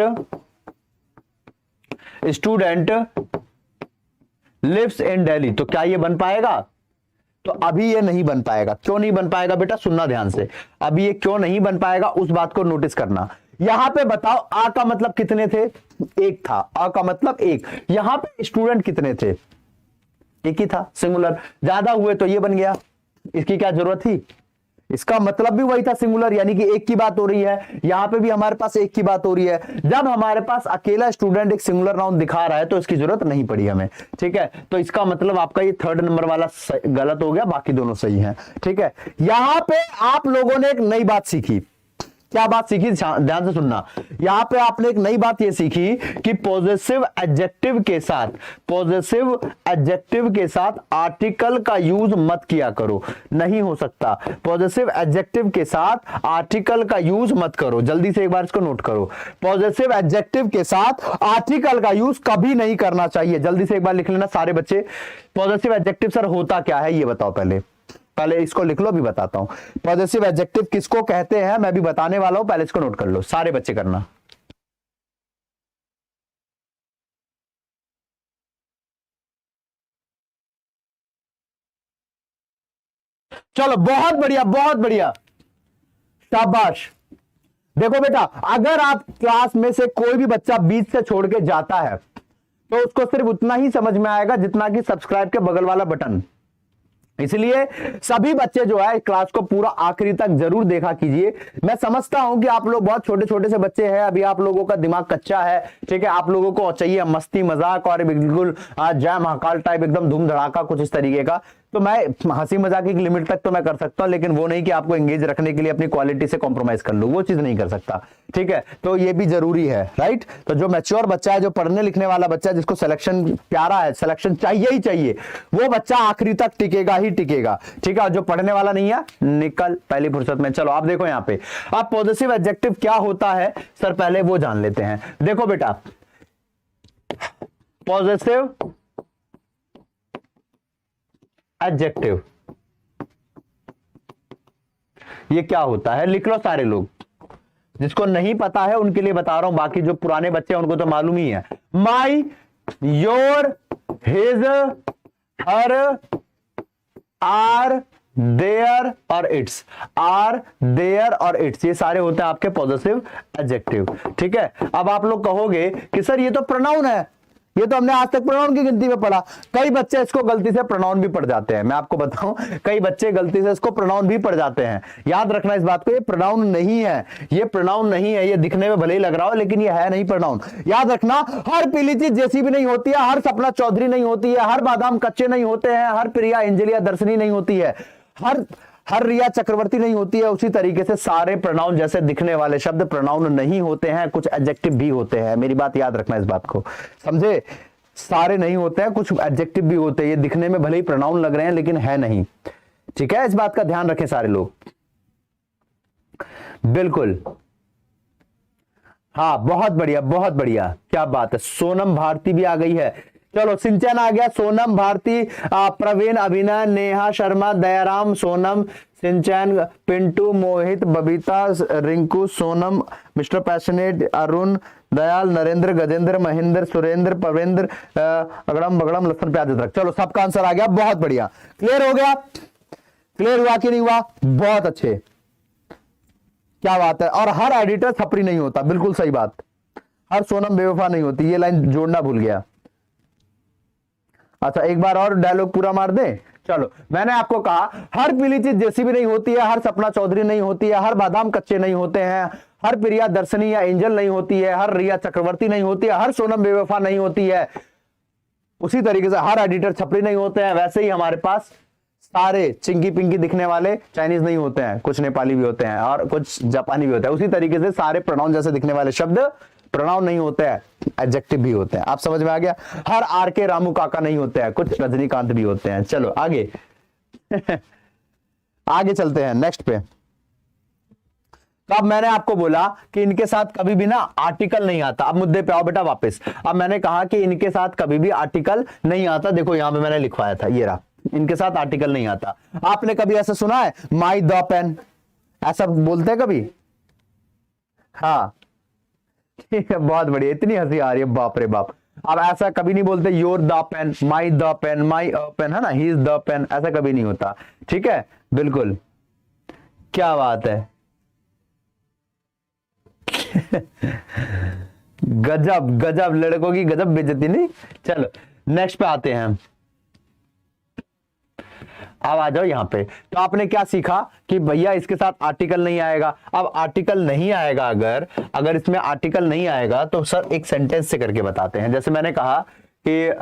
lives in Delhi, तो क्या ये बन पाएगा? तो अभी ये नहीं बन पाएगा। क्यों नहीं बन पाएगा बेटा? सुनना ध्यान से। अभी ये क्यों नहीं बन पाएगा उस बात को नोटिस करना। यहां पे बताओ आ का मतलब कितने थे? एक था। आ का मतलब एक। यहां पे स्टूडेंट कितने थे? एक ही था, सिंगुलर। ज्यादा हुए तो ये बन गया, इसकी क्या जरूरत थी? इसका मतलब भी वही था, सिंगुलर, यानी कि एक की बात हो रही है। यहां पे भी हमारे पास एक की बात हो रही है। जब हमारे पास अकेला स्टूडेंट एक सिंगुलर नाउन दिखा रहा है तो इसकी जरूरत नहीं पड़ी हमें, ठीक है। तो इसका मतलब आपका ये थर्ड नंबर वाला गलत हो गया, बाकी दोनों सही हैं, ठीक है। यहां पे आप लोगों ने एक नई बात सीखी। क्या बात सीखी? ध्यान से सुनना। यहां पे आपने एक नई बात ये सीखी कि पॉजिटिव एडजेक्टिव के साथ आर्टिकल का यूज मत किया करो। नहीं हो सकता। पॉजिटिव एडजेक्टिव के साथ आर्टिकल का यूज मत करो। जल्दी से एक बार इसको नोट करो। पॉजिटिव एडजेक्टिव के साथ आर्टिकल का यूज कभी नहीं करना चाहिए। जल्दी से एक बार लिख लेना सारे बच्चे। पॉजिटिव एडजेक्टिव सर होता क्या है ये बताओ। पहले इसको लिख लो, भी बताता हूं। पॉजिटिव एडजेक्टिव किसको कहते हैं मैं भी बताने वाला हूं, पहले इसको नोट कर लो सारे बच्चे, करना। चलो बहुत बढ़िया, बहुत बढ़िया, शाबाश। देखो बेटा, अगर आप क्लास में से कोई भी बच्चा बीच से छोड़ के जाता है तो उसको सिर्फ उतना ही समझ में आएगा जितना कि सब्सक्राइब के बगल वाला बटन। इसलिए सभी बच्चे जो है क्लास को पूरा आखिरी तक जरूर देखा कीजिए। मैं समझता हूं कि आप लोग बहुत छोटे छोटे से बच्चे हैं, अभी आप लोगों का दिमाग कच्चा है, ठीक है। आप लोगों को चाहिए मस्ती मजाक और बिल्कुल जय महाकाल टाइप एकदम धूम धड़ाका कुछ इस तरीके का। तो मैं हंसी मजाक की लिमिट तक तो मैं कर सकता हूं, लेकिन वो नहीं कि आपको एंगेज रखने के लिए अपनी क्वालिटी से कॉम्प्रोमाइज कर लूं, वो चीज नहीं कर सकता, ठीक है। तो ये भी जरूरी है, राइट। तो जो मैच्योर बच्चा है, जो पढ़ने लिखने वाला बच्चा है, जिसको सिलेक्शन प्यारा है, सिलेक्शन चाहिए ही चाहिए, वो बच्चा आखिरी तक टिकेगा ही टिकेगा, ठीक है। जो पढ़ने वाला नहीं है निकल पहली फुर्सत में। चलो आप देखो यहां पे, अब पॉजिटिव एडजेक्टिव क्या होता है सर, पहले वो जान लेते हैं। देखो बेटा, पॉजिटिव एडजेक्टिव ये क्या होता है, लिख लो सारे लोग। जिसको नहीं पता है उनके लिए बता रहा हूं, बाकी जो पुराने बच्चे हैं उनको तो मालूम ही है। My, your, his, her, our, their और इट्स, आर, देयर और इट्स, ये सारे होते हैं आपके पॉजिटिव एडजेक्टिव। ठीक है, अब आप लोग कहोगे कि सर ये तो प्रोनाउन है, ये तो हमने आज तक प्रोनाउन की गिनती में पढ़ा। कई बच्चे इसको गलती से प्रोनाउन भी पढ़ जाते हैं, मैं आपको बताऊं, कई बच्चे गलती से इसको प्रोनाउन भी पढ़ जाते हैं। याद रखना इस बात को, ये प्रोनाउन नहीं है, ये प्रोनाउन नहीं है, ये दिखने में भले ही लग रहा हो लेकिन ये है नहीं प्रोनाउन। याद रखना, हर पीली चीज जैसी भी नहीं होती है, हर सपना चौधरी नहीं होती है, हर बादाम कच्चे नहीं होते हैं, हर प्रिया एंजेलिया दर्शनी नहीं होती है, हर रिया चक्रवर्ती नहीं होती है। उसी तरीके से सारे प्रोनाउन जैसे दिखने वाले शब्द प्रोनाउन नहीं होते हैं, कुछ एडजेक्टिव भी होते हैं। मेरी बात याद रखना, इस बात को समझे, सारे नहीं होते हैं, कुछ एडजेक्टिव भी होते हैं। ये दिखने में भले ही प्रोनाउन लग रहे हैं लेकिन है नहीं। ठीक है, इस बात का ध्यान रखें सारे लोग, बिल्कुल। हाँ, बहुत बढ़िया, बहुत बढ़िया, क्या बात है। सोनम भारती भी आ गई है, चलो सिंचन आ गया, सोनम भारती, प्रवीण, अभिनय, नेहा शर्मा, दयाराम, सोनम, सिंचन, पिंटू, मोहित, बबीता, रिंकू, सोनम, मिस्टर पैशनेट, अरुण, दयाल, नरेंद्र, गजेंद्र, महेंद्र, सुरेंद्र, पवेंद्र, अगड़म बगड़म, लसन, प्याज, अदरक। चलो सबका आंसर आ गया, बहुत बढ़िया। क्लियर हो गया? क्लियर हुआ कि नहीं हुआ? बहुत अच्छे, क्या बात है। और हर एडिटर छपरी नहीं होता, बिल्कुल सही बात। हर सोनम बेवफा नहीं होती, ये लाइन जोड़ना भूल गया। अच्छा, एक बार और डायलॉग पूरा मार दें। चलो, मैंने आपको कहा हर पीली चीज जैसी भी नहीं होती है, हर सपना चौधरी नहीं होती है, हर बादाम कच्चे नहीं होते हैं, हर प्रिया दर्शनी या एंजल नहीं होती है, हर रिया चक्रवर्ती नहीं होती है, हर सोनम बेवफा नहीं होती है। उसी तरीके से हर एडिटर छपरी नहीं होते हैं। वैसे ही हमारे पास सारे चिंकी पिंकी दिखने वाले चाइनीज नहीं होते हैं, कुछ नेपाली भी होते हैं और कुछ जापानी भी होते हैं। उसी तरीके से सारे प्रोनाउन जैसे दिखने वाले शब्द प्रोनाउन नहीं होते हैं, एडजेक्टिव भी होते हैं। आप समझ में आ गया? हर आर के रामू काका नहीं होते हैं, कुछ रजनीकांत भी होते हैं। चलो आगे आगे चलते हैं नेक्स्ट पे। तो अब मैंने आपको बोला कि इनके साथ कभी भी ना आर्टिकल नहीं आता। अब मुद्दे पे आओ बेटा वापस। अब मैंने कहा कि इनके साथ कभी भी आर्टिकल नहीं आता। देखो यहां पे मैंने लिखवाया था, ये रहा, इनके साथ आर्टिकल नहीं आता। आपने कभी ऐसा सुना है माई द पेन, ऐसा बोलते हैं कभी? हाँ ठीक है, बहुत बढ़िया। इतनी हंसी आ रही है, बाप रे बाप। अब ऐसा कभी नहीं बोलते your the pen, my the pen, my pen, है ना, ही इज द पेन, ऐसा कभी नहीं होता। ठीक है, बिल्कुल, क्या बात है गजब गजब, लड़कों की गजब बेइज्जती नहीं। चलो नेक्स्ट पे आते हैं। अब आ जाओ यहां पे। तो आपने क्या सीखा कि भैया इसके साथ आर्टिकल नहीं आएगा। अब आर्टिकल नहीं आएगा, अगर इसमें आर्टिकल नहीं आएगा तो सर एक सेंटेंस से करके बताते हैं। जैसे मैंने कहा कि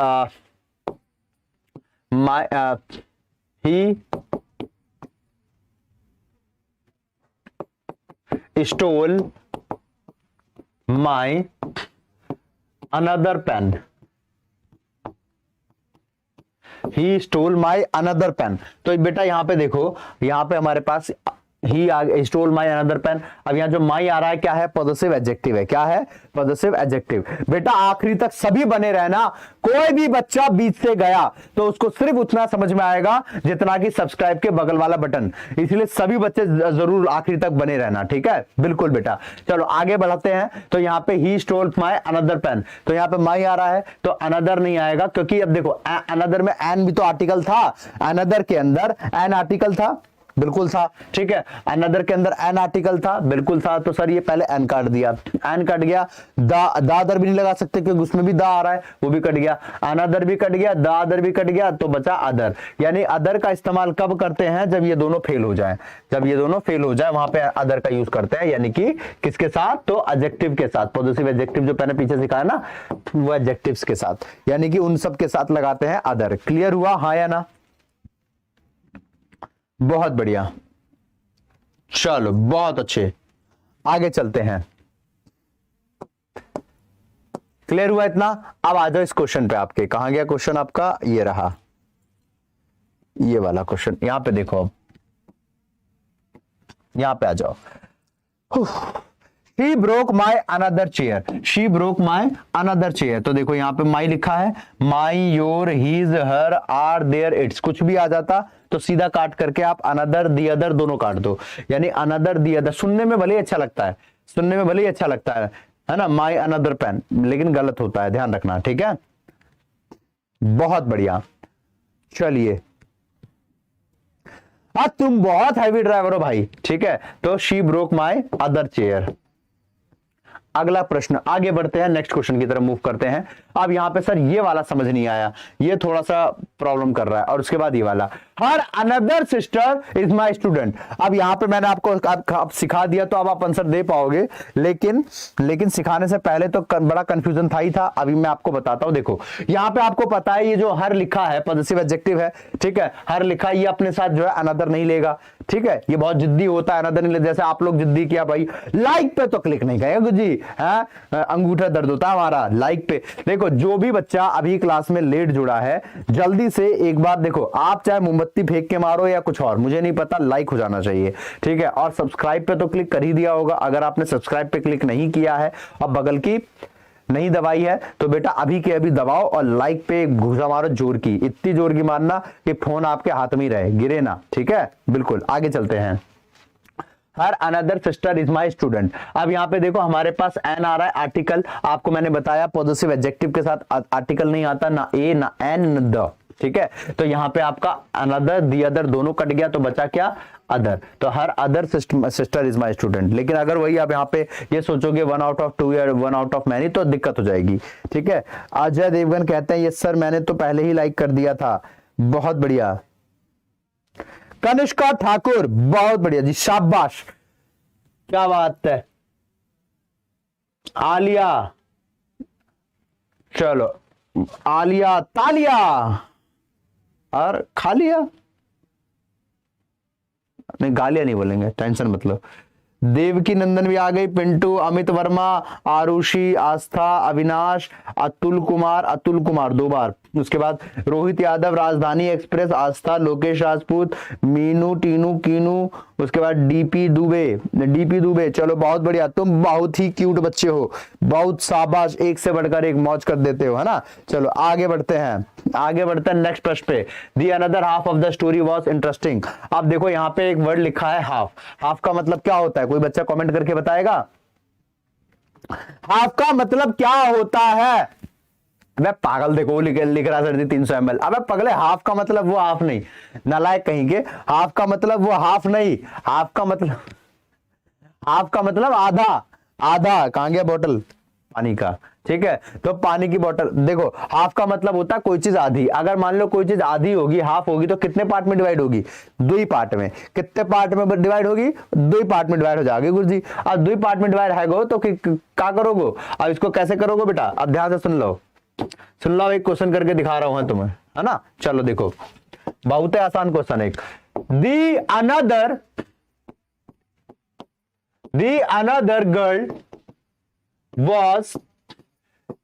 he stole my another pen, he stole my another pen. तो बेटा यहां पे देखो, यहां पे हमारे पास he stole my another pen. अब यहां जो माई आ रहा है क्या है? पॉजिटिव एडजेक्टिव है। क्या है? Positive adjective. बेटा आखिरी तक सभी बने रहना। कोई भी बच्चा बीच से गया तो उसको सिर्फ उतना समझ में आएगा जितना कि सब्सक्राइब के बगल वाला बटन। इसलिए सभी बच्चे जरूर आखिरी तक बने रहना, ठीक है? बिल्कुल बेटा। चलो आगे बढ़ते हैं। तो यहाँ पे he stole my another pen, तो यहाँ पे माई आ रहा है तो अनदर नहीं आएगा, क्योंकि अब देखो अनदर में एन भी तो आर्टिकल था। अनदर के अंदर एन आर्टिकल था, बिल्कुल था, ठीक है। अनदर के अंदर एन आर्टिकल था, बिल्कुल था। तो सर ये पहले एन काट दिया, एन कट गया। दादर भी नहीं लगा सकते क्योंकि उसमें भी दा आ रहा है, वो भी कट गया। अनदर भी कट गया, दादर भी कट गया, तो बचा अदर। यानी अदर का इस्तेमाल कब करते हैं? जब ये दोनों फेल हो जाए। जब ये दोनों फेल हो जाए वहां पे अदर का यूज करते हैं। यानी कि किसके साथ? तो एडजेक्टिव के साथ। पॉजिटिव एडजेक्टिव जो मैंने पीछे सिखाया ना, वो एडजेक्टिव्स के साथ, यानी कि उन सब के साथ लगाते हैं अदर। क्लियर हुआ? हाँ या ना? बहुत बढ़िया, चलो बहुत अच्छे, आगे चलते हैं। क्लियर हुआ इतना? अब आ जाओ इस क्वेश्चन पे। आपके कहां गया क्वेश्चन आपका? ये रहा, ये वाला क्वेश्चन। यहां पे देखो, यहां पे आ जाओ। She broke my another chair. She broke my another chair. तो देखो यहाँ पे my लिखा है, my, your, his, her, are, their, its। कुछ भी आ जाता तो सीधा काट करके आप another, the other दोनों काट दो। यानी another, the other सुनने में भले ही अच्छा लगता है, सुनने में भले ही अच्छा लगता है ना, my another pen, लेकिन गलत होता है, ध्यान रखना, ठीक है? बहुत बढ़िया। चलिए हाँ तुम बहुत हैवी ड्राइवर हो भाई, ठीक है। तो she broke my other chair. अगला प्रश्न, आगे बढ़ते हैं, नेक्स्ट क्वेश्चन की तरफ मूव करते हैं। अब यहां पे सर ये वाला समझ नहीं आया, ये थोड़ा सा प्रॉब्लम कर रहा है, और उसके बाद ये वाला, her another sister is my student. अब यहां पे मैंने आपको अब सिखा दिया तो अब आप आंसर दे पाओगे, लेकिन सिखाने से पहले तो बड़ा कंफ्यूजन था ही था। अभी मैं आपको बताता हूं, देखो यहां पे आपको पता है ये जो हर लिखा है पॉजिटिव एडजेक्टिव है, ठीक है। हर लिखा ये अपने साथ जो है अनदर नहीं लेगा, ठीक है। ये बहुत जिद्दी होता है, अनदर नहीं लेगा। जैसे आप लोग जिद्दी किया भाई, लाइक पे तो क्लिक नहीं करेगा जी, अंगूठा दर्द होता है हमारा लाइक पे। देखो जो भी बच्चा अभी क्लास में लेट जुड़ा है, जल्दी से एक बार देखो, आप चाहे मोमबत्ती फेंक के मारो या कुछ और, मुझे नहीं पता, लाइक हो जाना चाहिए, ठीक है। और सब्सक्राइब पे तो क्लिक कर ही दिया होगा। अगर आपने सब्सक्राइब पे क्लिक नहीं किया है और बगल की नहीं दबाई है तो बेटा अभी के अभी दबाओ और लाइक पे घुसा मारो, जोर की, इतनी जोर की मारना कि फोन आपके हाथ में ही रहे, गिरे ना, ठीक है। बिल्कुल आगे चलते हैं। Her another sister is my student. अब यहां पे देखो हमारे पास एन आ रहा है, आर्टिकल। आपको मैंने बताया पॉजिटिव एडजेक्टिव के साथ आर्टिकल नहीं आता, ना ए ना एन न द, ठीक है। तो यहां पे आपका अनदर दी अदर दोनों कट गया, तो बचा क्या, अदर। तो her other sister is my student. लेकिन अगर वही आप यहाँ पे ये सोचोगे 1 आउट ऑफ 2 या 1 आउट ऑफ मैनी, तो दिक्कत हो जाएगी, ठीक है। अजय देवगन कहते हैं यस सर मैंने तो पहले ही लाइक कर दिया था, बहुत बढ़िया। कनिष्का ठाकुर बहुत बढ़िया जी, शाबाश, क्या बात है। आलिया, चलो आलिया तालिया, और खा लिया, नहीं गालियां नहीं बोलेंगे, टेंशन मतलब। देवकी नंदन भी आ गई, पिंटू, अमित वर्मा, आरुषि, आस्था, अविनाश, अतुल कुमार 2 बार। उसके बाद रोहित यादव, राजधानी एक्सप्रेस, आस्था, लोकेश राजपूत, मीनू, टीनू, कीनू, उसके बाद डीपी दुबे। चलो बहुत बढ़िया, तुम बहुत ही क्यूट बच्चे हो, बहुत शाबाश, एक से बढ़कर एक मौज कर देते हो, है ना। चलो आगे बढ़ते हैं नेक्स्ट प्रश्न पे। The another half of the story was interesting. अब देखो यहाँ पे एक वर्ड लिखा है हाफ का मतलब क्या होता है, कोई बच्चा कमेंट करके बताएगा, हाफ का मतलब क्या होता है। अबे पागल, देखो लिख रहा सर 300 ml। अबे पगले, हाफ का मतलब वो हाफ नहीं, नालायक कहीं के, हाफ का मतलब वो हाफ नहीं, हाफ का मतलब आधा। कहां गया बोतल पानी का, ठीक है। तो पानी की बोतल, देखो हाफ का मतलब होता है कोई चीज आधी। अगर मान लो कोई चीज आधी होगी, हाफ होगी, तो कितने पार्ट में डिवाइड होगी, 2 पार्ट में। कितने पार्ट में डिवाइड होगी, 2 पार्ट में डिवाइड हो जाएगी गुरुजी। अब 2 पार्ट में डिवाइड है तो क्या करोगे, अब इसको कैसे करोगे बेटा, अब ध्यान से सुन लो, एक क्वेश्चन करके दिखा रहा हूं तुम्हें, है ना। चलो देखो, बहुत ही आसान क्वेश्चन। एक the another girl was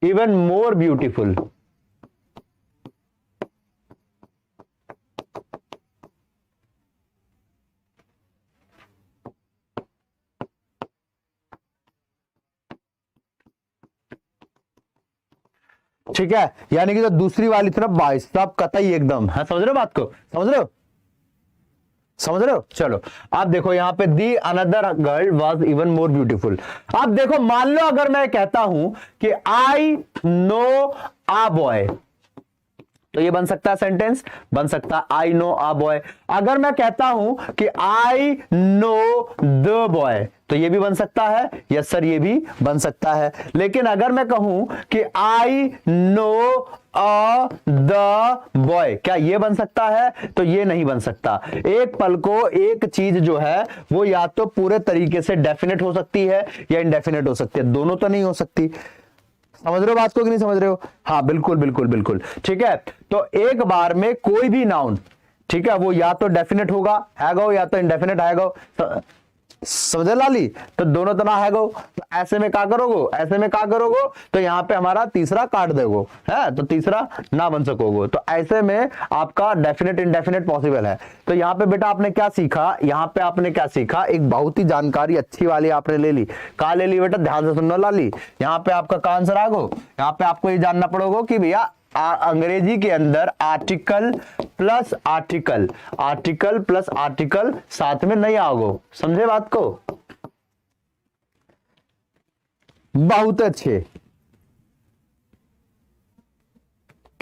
even more beautiful। ठीक है, यानी कि जो दूसरी वाली थी ना भाई साहब, कतई एकदम, है, समझ रहे हो बात को, समझ रहे हो। चलो अब देखो यहाँ पे the another girl was even more beautiful. अब देखो मान लो अगर मैं कहता हूं कि आई नो आ बॉय, तो ये बन सकता है सेंटेंस, बन सकता है आई नो आ बॉय। अगर मैं कहता हूं कि आई नो द बॉय, तो ये भी बन सकता है, यस सर ये भी बन सकता है। लेकिन अगर मैं कहूं कि I know a the boy, क्या ये बन सकता है, तो ये नहीं बन सकता। एक पल को एक चीज जो है वो या तो पूरे तरीके से डेफिनेट हो सकती है या इनडेफिनेट हो सकती है, दोनों तो नहीं हो सकती। समझ रहे हो बात को कि नहीं समझ रहे हो, हाँ बिल्कुल, ठीक है। तो एक बार में कोई भी नाउन, ठीक है, वो या तो डेफिनेट होगा हैगो या तो इनडेफिनेट हैगो, समझे लाली, तो दोनों तो ना हैगो, तो ऐसे में क्या करोगे, तो यहाँ पे हमारा तीसरा काट देगो, है, तो तीसरा ना बन सकोगे। तो ऐसे में आपका डेफिनेट इनडेफिनेट पॉसिबल है। तो यहाँ पे बेटा आपने क्या सीखा, एक बहुत ही जानकारी अच्छी वाली आपने ले ली। कहा ले ली बेटा, ध्यान से सुनना लाली, यहाँ पे आपका का आंसर आगो। यहाँ पे आपको ये जानना पड़ेगा कि भैया अंग्रेजी के अंदर आर्टिकल प्लस आर्टिकल साथ में नहीं आओगे, समझे बात को, बहुत अच्छे।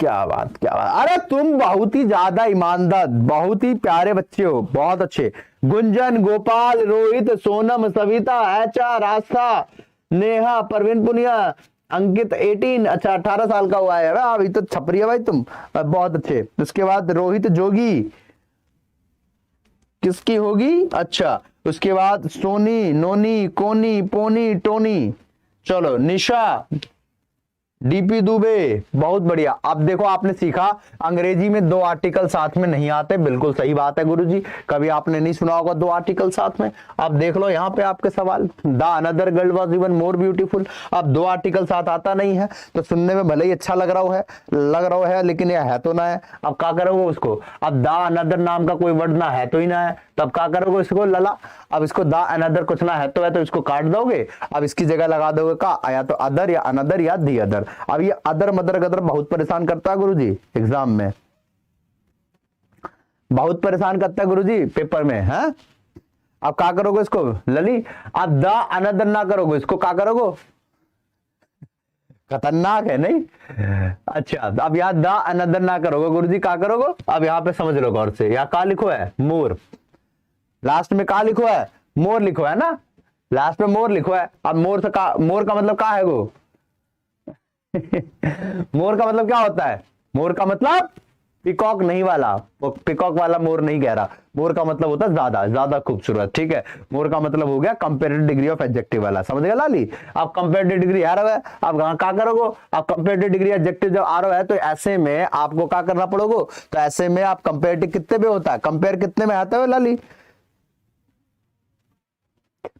क्या बात, क्या बात, अरे तुम बहुत ही ज्यादा ईमानदार, बहुत ही प्यारे बच्चे हो, बहुत अच्छे। गुंजन, गोपाल, रोहित, सोनम, सविता, ऐचा, रास्ता, नेहा, परवीन पुनिया, अंकित 18, अच्छा 18 साल का हुआ है अभी तो छपरी है भाई तुम, बहुत अच्छे। उसके बाद रोहित जोगी, किसकी होगी, अच्छा। उसके बाद सोनी, नोनी, कोनी, पोनी, टोनी, चलो निशा, डीपी दुबे, बहुत बढ़िया। अब देखो आपने सीखा अंग्रेजी में दो आर्टिकल साथ में नहीं आते, बिल्कुल सही बात है गुरुजी, कभी आपने नहीं सुना होगा दो आर्टिकल साथ में। अब देख लो यहाँ पे आपके सवाल, the another girl was even more beautiful. अब दो आर्टिकल साथ आता नहीं है तो सुनने में भले ही अच्छा लग रहा है लेकिन यह है तो ना है। अब क्या करोगे उसको, अब द अनदर नाम का कोई वर्ड ना है तो ही ना है, तब क्या करोगे इसको लला। अब इसको द अनदर कुछ ना है तो इसको काट दोगे, अब इसकी जगह लगा दोगे का, या तो अदर या अनदर या दी अदर। अब ये अदर मदर गदर बहुत परेशान करता है गुरुजी एग्जाम में, बहुत परेशान करता है गुरुजी पेपर में है। अब क्या करोगे इसको लली, अब द अनदर ना करोगे, इसको क्या करोगे, खतरनाक है नहीं। अच्छा अब यहाँ द अनदर ना करोगे गुरुजी, क्या करोगे, अब यहाँ पे समझ लो गौर से, यहाँ क्या लिखो है, मोर, लास्ट में क्या लिखो है, मोर लिखो है ना, लास्ट में मोर लिखो है। अब मोर का मतलब क्या है वो मोर का मतलब क्या होता है, मोर का मतलब पिकॉक नहीं वाला, वो पिकॉक वाला मोर नहीं कह रहा, मोर का मतलब होता है ज्यादा ज्यादा खूबसूरत, ठीक है। मोर का मतलब हो गया कंपेरेटिव डिग्री ऑफ एडजेक्टिव वाला, समझ गया लाली। अब कंपेरेटिव डिग्री आ रहा है, अब क्या करोगे, अब कंपेरेटिव डिग्री एडजेक्टिव जब आ रहा है तो ऐसे में आपको क्या करना पड़ोगे, तो ऐसे में आप कंपेरेटिव कितने में होता है, कंपेयर कितने में आता है लाली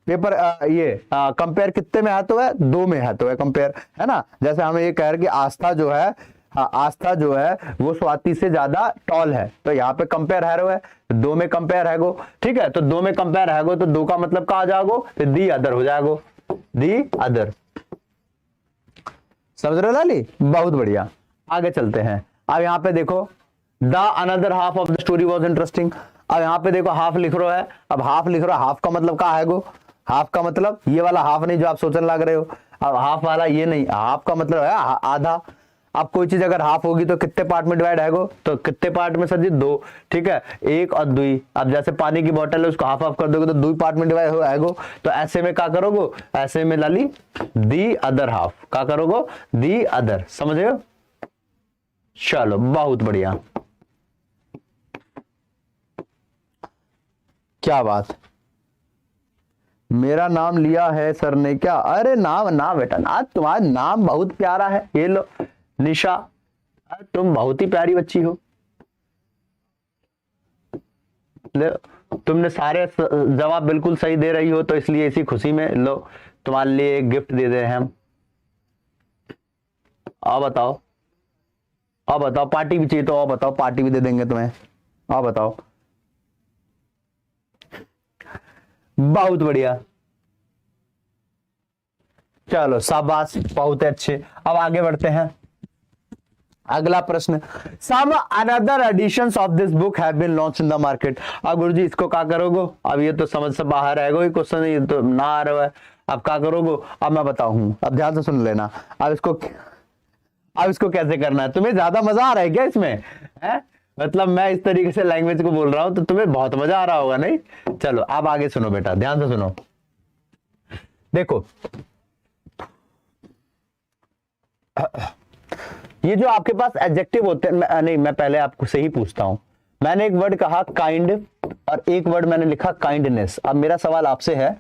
पेपर, ये कंपेयर कितने में है तो है, दो में है तो है कंपेयर, है ना। जैसे हमें ये कह रहे कि आस्था जो है, आस्था जो है वो स्वाति से ज्यादा टॉल है, तो यहाँ पे कंपेयर है, दो में कंपेयर है गो, ठीक है। तो दो में कंपेयर है गो तो दो का मतलब कहा जाएगो, तो दी अदर हो जाएगो, दी अदर, समझ रहे हो लाली, बहुत बढ़िया। आगे चलते हैं। अब यहाँ पे देखो the another half of the story was interesting. अब यहाँ पे देखो हाफ लिख रहा है, अब हाफ लिख रहा है, हाफ का मतलब क्या है गो, हाफ का मतलब ये वाला हाफ नहीं जो आप सोचने लग रहे हो, अब हाफ वाला ये नहीं, हाफ का मतलब है आधा। अब कोई चीज अगर हाफ होगी तो कितने पार्ट में डिवाइड है गो, तो कितने पार्ट में सर जी, दो, ठीक है, एक और दुई। अब जैसे पानी की बोतल है उसको हाफ हाफ कर दोगे तो दो पार्ट में डिवाइड हो आएगो, तो ऐसे में क्या करोगे, ऐसे में लाली दी अदर हाफ, क्या करोगे, दी अदर, समझ रहे हो। चलो बहुत बढ़िया, क्या बात, मेरा नाम लिया है सर ने क्या, अरे नाम ना बेटा ना, तुम्हारा नाम बहुत प्यारा है, ये लो निशा, तुम बहुत ही प्यारी बच्ची हो, ले तुमने सारे जवाब बिल्कुल सही दे रही हो, तो इसलिए इसी खुशी में लो तुम्हारे लिए एक गिफ्ट दे दे हम। अब बताओ, अब बताओ पार्टी भी चाहिए तो और बताओ, पार्टी भी दे देंगे तुम्हें, अब बताओ। बहुत बढ़िया, चलो शाबाश, बहुत अच्छे। अब आगे बढ़ते हैं, अगला प्रश्न, some another editions of this book have been launch in the market. अब गुरुजी इसको क्या करोगे, अब ये तो समझ से बाहर आएगा, ये क्वेश्चन ये तो ना आ रहा है, अब क्या करोगे, अब मैं बताऊं, अब ध्यान से सुन लेना। अब इसको कैसे करना है, तुम्हें ज्यादा मजा आ रहा है क्या इसमें, है मतलब मैं इस तरीके से लैंग्वेज को बोल रहा हूं तो तुम्हें बहुत मजा आ रहा होगा नहीं। चलो अब आगे सुनो बेटा, ध्यान से सुनो, देखो ये जो आपके पास एडजेक्टिव होते हैं, नहीं मैं पहले आपको से ही पूछता हूं, मैंने एक वर्ड कहा काइंड और एक वर्ड मैंने लिखा काइंडनेस। अब मेरा सवाल आपसे है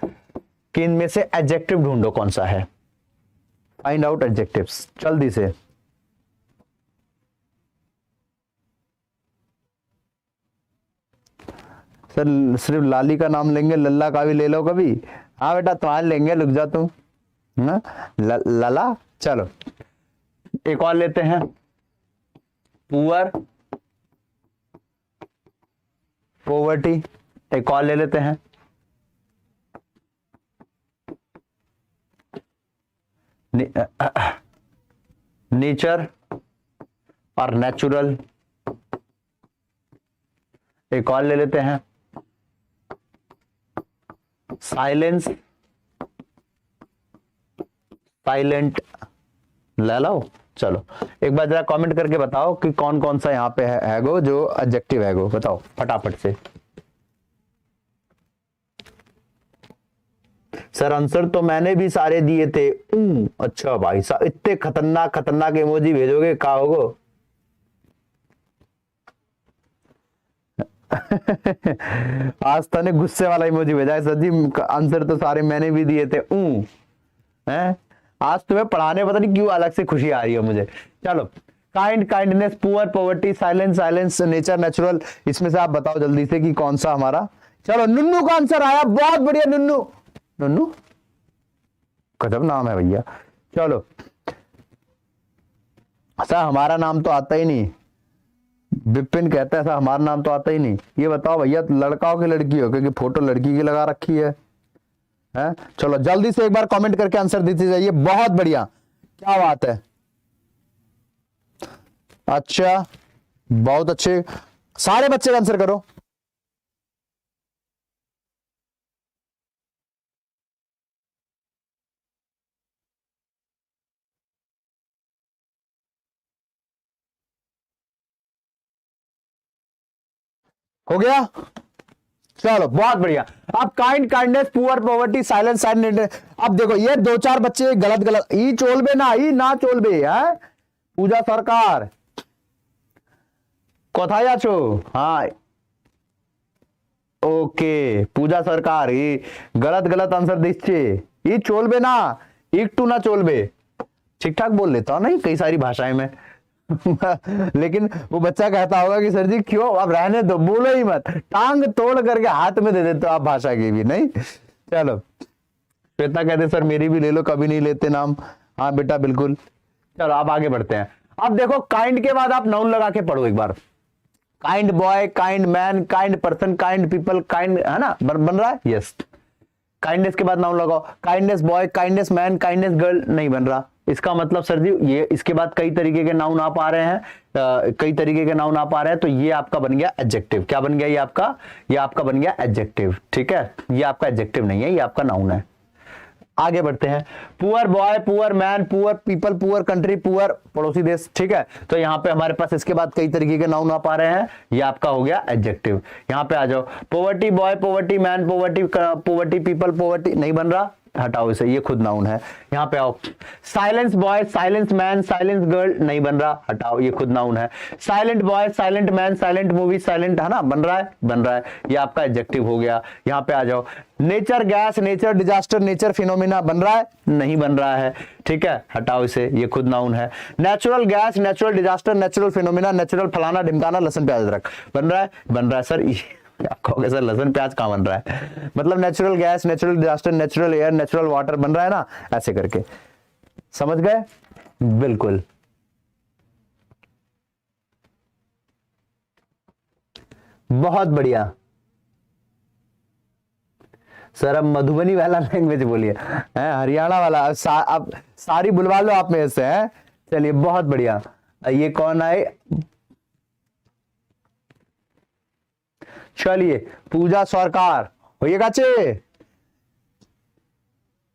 कि इनमें से एडजेक्टिव ढूंढो कौन सा है, फाइंड आउट एडजेक्टिव्स जल्दी से। सर सिर्फ लाली का नाम लेंगे, लल्ला का भी ले लो कभी, हाँ बेटा तुम्हारे लेंगे, रुक जा तुम, लला। चलो एक और लेते हैं, पुअर, पॉवर्टी, एक और ले लेते हैं, नेचर और नेचुरल, एक और ले लेते हैं, साइलेंस, साइलेंट, ले लो। चलो एक बार जरा कमेंट करके बताओ कि कौन कौन सा यहाँ पे है गो जो एडजेक्टिव है गो, बताओ फटाफट से। सर आंसर तो मैंने भी सारे दिए थे। अच्छा भाई साहब, इतने खतरनाक खतरनाक इमोजी भेजोगे, क्या होगा? आज तने गुस्से वाला इमोजी भेजा है सर जी, आंसर तो सारे मैंने भी दिए थे। हैं आज तुम्हें पढ़ाने पता नहीं क्यों अलग से खुशी आ रही है मुझे। चलो kind, kindness, poor, poverty, silence, silence, nature, natural, इसमें से आप बताओ जल्दी से कि कौन सा हमारा। चलो नुन्नू का आंसर आया, बहुत बढ़िया नुन्नू। नुन्नू गजब नाम है भैया। चलो सर हमारा नाम तो आता ही नहीं, विपिन कहता है सर हमारा नाम तो आता ही नहीं। ये बताओ भैया लड़का हो कि लड़की हो, क्योंकि फोटो लड़की की लगा रखी है। चलो जल्दी से एक बार कमेंट करके आंसर देते जाइए, बहुत बढ़िया, क्या बात है। अच्छा बहुत अच्छे, सारे बच्चे आंसर करो। हो गया, चलो बहुत बढ़िया। अब kind, kindness, poor, poverty, silence, silent. अब देखो ये दो चार बच्चे गलत गलत, ई चोलबे ना, ई ना चोलबे है। पूजा सरकार कोथाया छो, हाँ ओके पूजा सरकार, ये गलत गलत आंसर दीजिए। ई चोलबे ना, एक टू ना चोलबे, ठीक ठाक बोल लेता हूं नहीं कई सारी भाषाएं में। लेकिन वो बच्चा कहता होगा कि सर जी क्यों, अब रहने दो, बोलो ही मत, टांग तोड़ करके हाथ में दे देते हो आप भाषा की भी नहीं। चलो श्वेता कहते सर मेरी भी ले लो, कभी नहीं लेते नाम। हाँ बेटा बिल्कुल। चलो अब आगे बढ़ते हैं। अब देखो काइंड के बाद आप नाउन लगा के पढ़ो एक बार। Kind boy, kind man, kind person, kind people, kind, है ना, बन रहा है। यस, काइंडनेस के बाद नाउन लगाओ। Kindness boy, kindness man, kindness girl, नहीं बन रहा। इसका मतलब सर जी ये इसके बाद कई तरीके के नाउन आप आ रहे हैं, कई तरीके के नाउन आप आ रहे हैं, तो ये आपका बन गया एडजेक्टिव। क्या बन गया? ये आपका बन गया एडजेक्टिव। ठीक है, ये आपका एडजेक्टिव नहीं है, ये आपका नाउन है। आगे बढ़ते हैं। Poor boy, poor man, poor people, poor country, poor पड़ोसी देश। ठीक है, तो यहाँ पे हमारे पास इसके बाद कई तरीके के नाउन आप आ रहे हैं, ये आपका हो गया एडजेक्टिव। यहाँ पे आ जाओ। Poverty boy, poverty man, poverty people, poverty, नहीं बन रहा, हटाओ इसे, ये खुद नाउन है। यहाँ पे आओ। Silence boy, silence man, silence girl, नहीं बन रहा, हटाओ, ये खुद नाउन है। Silent boy, silent man, silent movie, silent, है ना, बन रहा है, ये आपका एडजेक्टिव हो गया। यहाँ पे आ जाओ। Nature gas, nature disaster, nature phenomena, बन रहा है, नहीं बन रहा है, ठीक है, हटाओ इसे, ये खुद नाउन है। Natural gas, natural disaster, natural phenomena, natural फलाना ढिमकाना, लहसुन प्याज अदरक, बन रहा है सर। आप कहोगे सर लहसुन प्याज कहां बन रहा है? मतलब natural gas, natural disaster, natural air, natural water बन रहा है ना, ऐसे करके, समझ गए? बिल्कुल, बहुत बढ़िया सर। अब मधुबनी वाला लैंग्वेज बोलिए, हरियाणा वाला, अब सारी बुलवा लो आप में से, है। चलिए बहुत बढ़िया। ये कौन आए? चलिए पूजा सरकार होइएगा चे,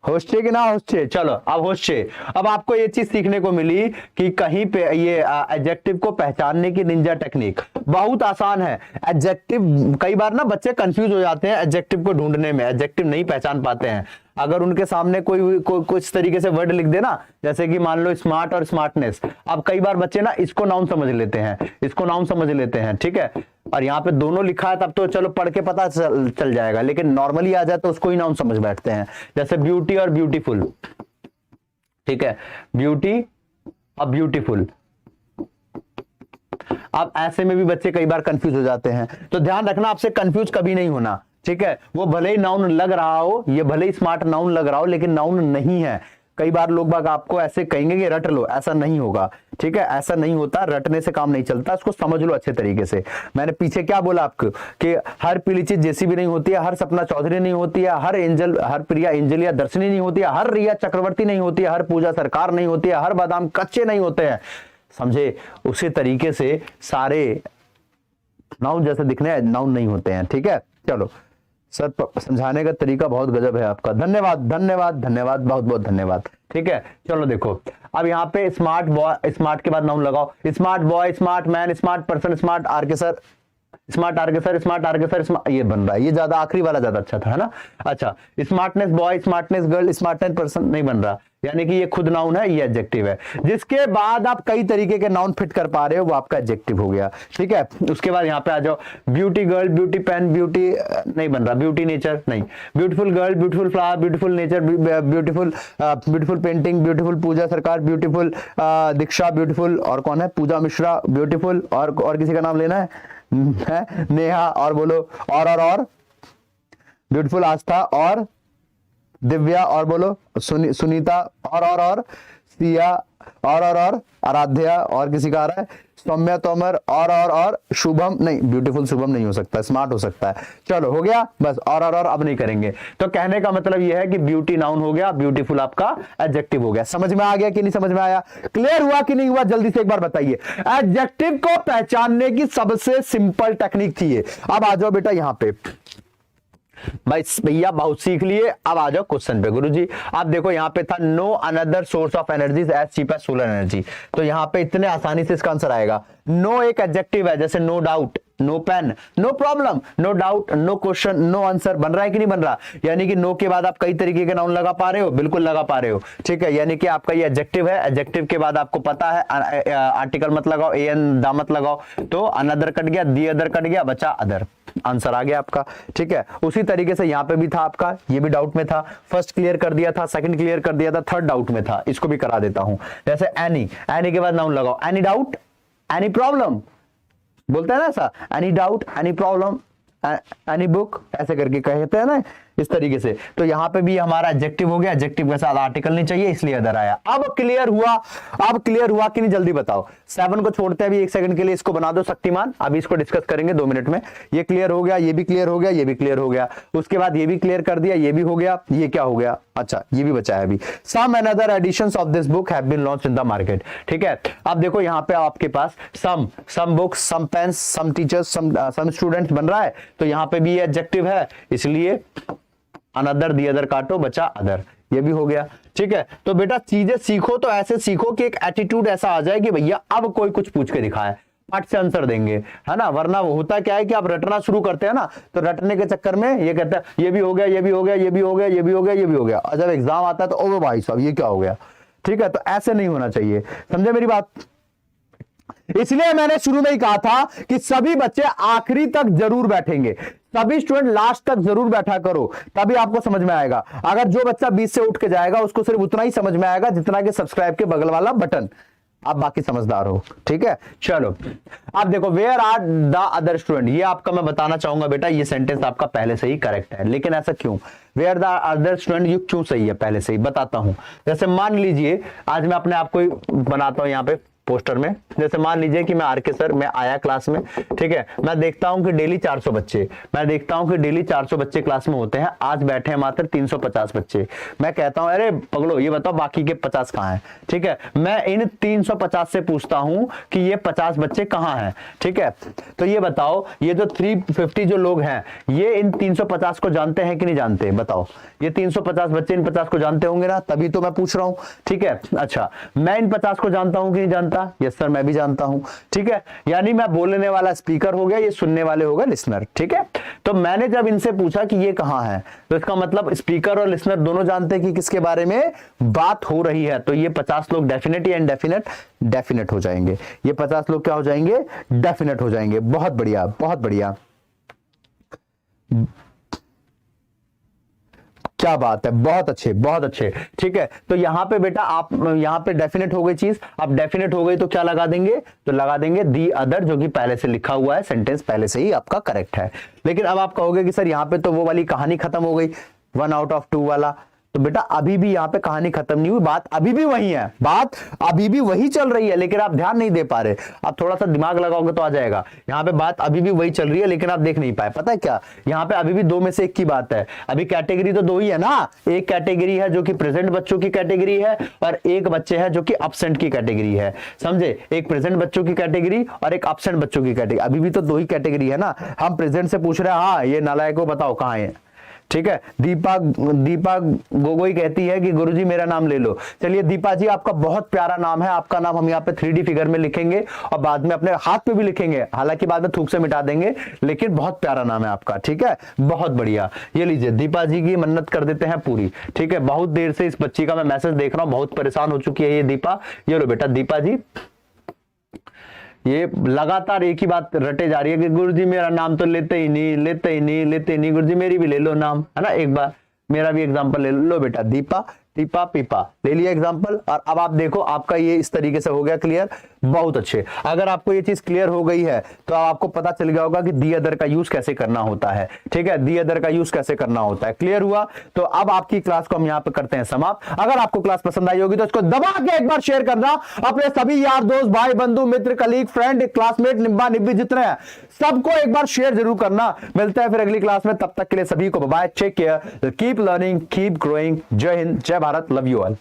होस्टे कि ना होस्टे? चलो अब होस्टे। अब आपको ये चीज सीखने को मिली कि कहीं पे ये एडजेक्टिव को पहचानने की निंजा टेक्निक बहुत आसान है। एडजेक्टिव, कई बार ना बच्चे कंफ्यूज हो जाते हैं एडजेक्टिव को ढूंढने में, एडजेक्टिव नहीं पहचान पाते हैं। अगर उनके सामने कोई कुछ तरीके से वर्ड लिख देना, जैसे कि मान लो स्मार्ट और स्मार्टनेस, अब कई बार बच्चे ना इसको नाउन समझ लेते हैं, इसको नाउन समझ लेते हैं, ठीक है, और यहाँ पे दोनों लिखा है तब तो चलो पढ़ के पता चल जाएगा, लेकिन नॉर्मली आ जाए तो उसको ही नाउन समझ बैठते हैं। जैसे ब्यूटी और ब्यूटीफुल, ठीक है, ब्यूटी और ब्यूटीफुल। अब ऐसे में भी बच्चे कई बार कंफ्यूज हो जाते हैं, तो ध्यान रखना आपसे कंफ्यूज कभी नहीं होना, ठीक है। वो भले ही नाउन लग रहा हो, ये भले ही स्मार्ट नाउन लग रहा हो, लेकिन नाउन नहीं है। कई बार लोग बाग आपको ऐसे कहेंगे कि रट लो, ऐसा नहीं होगा, ठीक है, ऐसा नहीं होता, रटने से काम नहीं चलता, इसको समझ लो अच्छे तरीके से। मैंने पीछे क्या बोला आपको कि हर पीली चीज जैसी भी नहीं होती है, हर सपना चौधरी नहीं होती है, हर प्रिया एंजल या दर्शनी नहीं होती है, हर रिया चक्रवर्ती नहीं होती है, हर पूजा सरकार नहीं होती है, हर बादाम कच्चे नहीं होते हैं, समझे? उसी तरीके से सारे नाउन जैसे दिखने नाउन नहीं होते हैं, ठीक है। चलो सर समझाने का तरीका बहुत गजब है आपका, धन्यवाद धन्यवाद धन्यवाद, बहुत बहुत धन्यवाद। ठीक है, चलो देखो अब यहाँ पे स्मार्ट बॉय, स्मार्ट के बाद नाउन लगाओ, smart boy, smart man, smart person, smart RK sir, smart RK sir, smart RK sir, ये बन रहा है, ये ज्यादा आखिरी वाला ज्यादा अच्छा था, है ना। अच्छा, smartness boy, smartness girl, smartness person नहीं बन रहा, यानी कि ये खुद नाउन है, ये एडजेक्टिव है। जिसके बाद आप कई तरीके के नाउन फिट कर पा रहे हो वो आपका एडजेक्टिव हो गया। ठीक है, उसके बाद यहाँ पे आ जाओ, beauty girl, beauty pen, beauty नहीं बन रहा, ब्यूटी नेचर नहीं, beautiful girl, beautiful flower, beautiful nature, beautiful beautiful painting, beautiful Puja Sarkar, beautiful दीक्षा, ब्यूटीफुल और कौन है, पूजा मिश्रा, ब्यूटीफुल और किसी का नाम लेना है, नेहा, और बोलो और ब्यूटीफुल आस्था, और दिव्या, और बोलो सुनीता, और सिया, और आराध्या, और किसी का आ रहा है, सौम्या तोमर, और शुभम नहीं, ब्यूटीफुल शुभम नहीं हो सकता, स्मार्ट हो सकता है। चलो हो गया बस, और अब नहीं करेंगे। तो कहने का मतलब यह है कि ब्यूटी नाउन हो गया, ब्यूटीफुल आपका एडजेक्टिव हो गया। समझ में आ गया कि नहीं समझ में आया, क्लियर हुआ कि नहीं हुआ, जल्दी से एक बार बताइए। एडजेक्टिव को पहचानने की सबसे सिंपल टेक्निक थी ये। अब आ जाओ बेटा यहाँ पे, भाई भैया बहुत सीख लिए, अब आ जाओ क्वेश्चन पे। गुरुजी आप देखो यहाँ पे था no another source of energy as cheap as solar energy, तो यहाँ पे इतने आसानी से इसका आंसर आएगा। नो एक एडजेक्टिव है, जैसे no doubt, no pain, no problem, no doubt, no question, no answer, बन रहा है कि नहीं बन रहा, यानी कि नो के बाद आप कई तरीके के नाउन लगा पा रहे हो, बिल्कुल लगा पा रहे हो। ठीक है, यानी कि आपका ये एडजेक्टिव है, एडजेक्टिव के बाद आपको पता है आर्टिकल मत लगाओ, एन दा मत लगाओ, तो अनदर कट गया, दी अदर कट गया, बचा अदर, आंसर आ गया आपका। ठीक है, उसी तरीके से यहाँ पे भी था आपका, ये भी डाउट में था, फर्स्ट क्लियर कर दिया था, सेकंड क्लियर कर दिया था, थर्ड डाउट में था, इसको भी करा देता हूं। जैसे एनी, एनी के बाद नाउन लगाओ, एनी डाउट, एनी प्रॉब्लम, बोलते हैं ना ऐसा, any doubt, any problem, any book, ऐसे करके कहते हैं ना इस तरीके से। तो यहां पे भी हमारा एडजेक्टिव हो गया, एडजेक्टिव के साथ आर्टिकल नहीं चाहिए इसलिए अदर आया। अब क्लियर हुआ, अब क्लियर हुआ कि नहीं, जल्दी बताओ। 7 को छोड़ते हैं अभी 1 सेकंड के लिए, इसको बना दो शक्तिमान, अभी इसको डिस्कस करेंगे 2 मिनट में। ये क्लियर हो गया, ये भी क्लियर हो गया, ये भी क्लियर हो गया, उसके बाद ये भी क्लियर कर दिया, ये भी हो गया, ये क्या हो गया, अच्छा ये भी बचा है अभी। Some and other editions of this book have been launched in the market. ठीक है, अब देखो यहाँ पे आपके पास some books, some pens, some teachers, some students बन रहा है, तो यहाँ पे भी एडजेक्टिव है, इसलिए अनदर, दी अदर काटो, बचा अदर, ये भी हो गया। ठीक है, तो बेटा चीजें सीखो तो ऐसे सीखो कि एक एटीट्यूड ऐसा आ जाए कि भैया अब कोई कुछ पूछ के दिखाए, फट से आंसर देंगे, है ना। वरना वो होता क्या है कि आप रटना शुरू करते हैं ना, तो रटने के चक्कर में ये कहता है ये भी हो गया, ये भी हो गया, ये भी हो गया, ये भी हो गया, ये भी हो गया, और जब एग्जाम आता है तो ओ भाई साहब ये क्या हो गया। ठीक है, तो ऐसे नहीं होना चाहिए, समझे मेरी बात। इसलिए मैंने शुरू में ही कहा था कि सभी बच्चे आखिरी तक जरूर बैठेंगे, सभी स्टूडेंट लास्ट तक जरूर बैठा करो, तभी आपको समझ में आएगा। अगर जो बच्चा 20 से उठ के जाएगा उसको सिर्फ उतना ही समझ में आएगा जितना कि सब्सक्राइब के बगल वाला बटन। आप बाकी समझदार हो। ठीक है, चलो अब देखो, where are the other student, ये आपका मैं बताना चाहूंगा बेटा, ये सेंटेंस आपका पहले से ही करेक्ट है, लेकिन ऐसा क्यों, वेयर द अदर स्टूडेंट ये क्यों सही है पहले से ही बताता हूं। जैसे मान लीजिए आज मैं अपने आप को बनाता हूं यहाँ पे पोस्टर में, जैसे मान लीजिए कि मैं आरके सर, मैं आया क्लास में। ठीक है, मैं देखता हूं कि डेली 400 बच्चे, मैं देखता हूं कि डेली 400 बच्चे क्लास में होते हैं, आज बैठे हैं मात्र 350 बच्चे। मैं कहता हूं अरे पगलो ये बताओ बाकी के 50 कहां हैं। ठीक है, मैं इन 350 से पूछता हूं कि ये 50 बच्चे कहां हैं। ठीक है, तो ये बताओ ये जो 350 जो लोग हैं ये इन 350 को जानते हैं कि नहीं जानते, बताओ। ये 350 बच्चे इन 50 को जानते होंगे ना, तभी तो मैं पूछ रहा हूं। ठीक है, अच्छा मैं इन 50 को जानता हूं कि नहीं जानता, यस सर मैं भी जानता हूं। ठीक है, यानी मैं बोलने वाला स्पीकर हो गया, ये सुनने वाले होगा लिसनर। ठीक है, तो मैंने जब इनसे पूछा कि ये कहां है, तो इसका मतलब स्पीकर और लिसनर दोनों जानते हैं कि किसके बारे में बात हो रही है। तो ये 50 लोग डेफिनेट या इनडेफिनेट, डेफिनेट हो जाएंगे। ये 50 लोग क्या हो जाएंगे, डेफिनेट हो जाएंगे। बहुत बढ़िया, बहुत बढ़िया, क्या बात है, बहुत अच्छे, बहुत अच्छे। ठीक है, तो यहां पे बेटा आप यहां पे डेफिनेट हो गई चीज, अब डेफिनेट हो गई तो क्या लगा देंगे, तो लगा देंगे दी अदर, जो कि पहले से लिखा हुआ है, सेंटेंस पहले से ही आपका करेक्ट है। लेकिन अब आप कहोगे कि सर यहां पे तो वो वाली कहानी खत्म हो गई, 1 आउट ऑफ 2 वाला, तो बेटा अभी भी यहां पे कहानी खत्म नहीं हुई, बात अभी भी वही है, बात अभी भी वही चल रही है, लेकिन आप ध्यान नहीं दे पा रहे। आप थोड़ा सा दिमाग लगाओगे तो आ जाएगा। यहां पे बात अभी भी वही चल रही है, लेकिन आप देख नहीं पाए। पता है क्या, यहां पे अभी भी 2 में से 1 की बात है। अभी कैटेगरी तो 2 ही है ना, एक कैटेगरी है जो कि प्रेजेंट बच्चों की कैटेगरी है, और एक बच्चे है जो कि अब्सेंट की कैटेगरी है, समझे। एक प्रेजेंट बच्चों की कैटेगरी और एक अब्सेंट बच्चों की कैटेगरी, अभी भी तो 2 ही कैटेगरी है ना। हम प्रेजेंट से पूछ रहे हैं, हाँ ये नालायक को बताओ कहां है, ठीक है। दीपा दीपा गोगोई कहती है कि गुरुजी मेरा नाम ले लो। चलिए दीपा जी, आपका बहुत प्यारा नाम है, आपका नाम हम यहाँ पे 3D फिगर में लिखेंगे और बाद में अपने हाथ पे भी लिखेंगे, हालांकि बाद में थूक से मिटा देंगे, लेकिन बहुत प्यारा नाम है आपका, ठीक है, बहुत बढ़िया। ये लीजिए, दीपा जी की मन्नत कर देते हैं पूरी, ठीक है। बहुत देर से इस बच्ची का मैं मैसेज देख रहा हूं, बहुत परेशान हो चुकी है ये दीपा। ये लो बेटा दीपा जी, ये लगातार एक ही बात रटे जा रही है कि गुरुजी मेरा नाम तो लेते ही नहीं, लेते ही नहीं, लेते ही नहीं, गुरुजी मेरी भी ले लो नाम, है ना, एक बार मेरा भी एग्जांपल ले लो बेटा। दीपा टीपा पीपा ले लिया एग्जांपल, और अब आप देखो आपका ये इस तरीके से हो गया क्लियर, बहुत अच्छे। अगर आपको ये चीज क्लियर हो गई है तो आपको पता चल गया होगा कि दी अदर का यूज कैसे करना होता है, ठीक है, दी अदर का यूज कैसे करना होता है। क्लियर हुआ? तो अब आपकी क्लास को हम यहाँ पे करते हैं समाप्त। अगर आपको क्लास पसंद आई होगी तो इसको दबा के एक बार शेयर करना अपने सभी यार दोस्त, भाई बंधु, मित्र, कलीग, फ्रेंड, क्लासमेट, निब्बा निब्बी जितने हैं सबको एक बार शेयर जरूर करना। मिलते हैं फिर अगली क्लास में, तब तक के लिए सभी को bye, take care, keep learning, keep growing. Jai Hind, जय भारत, लव यू ऑल।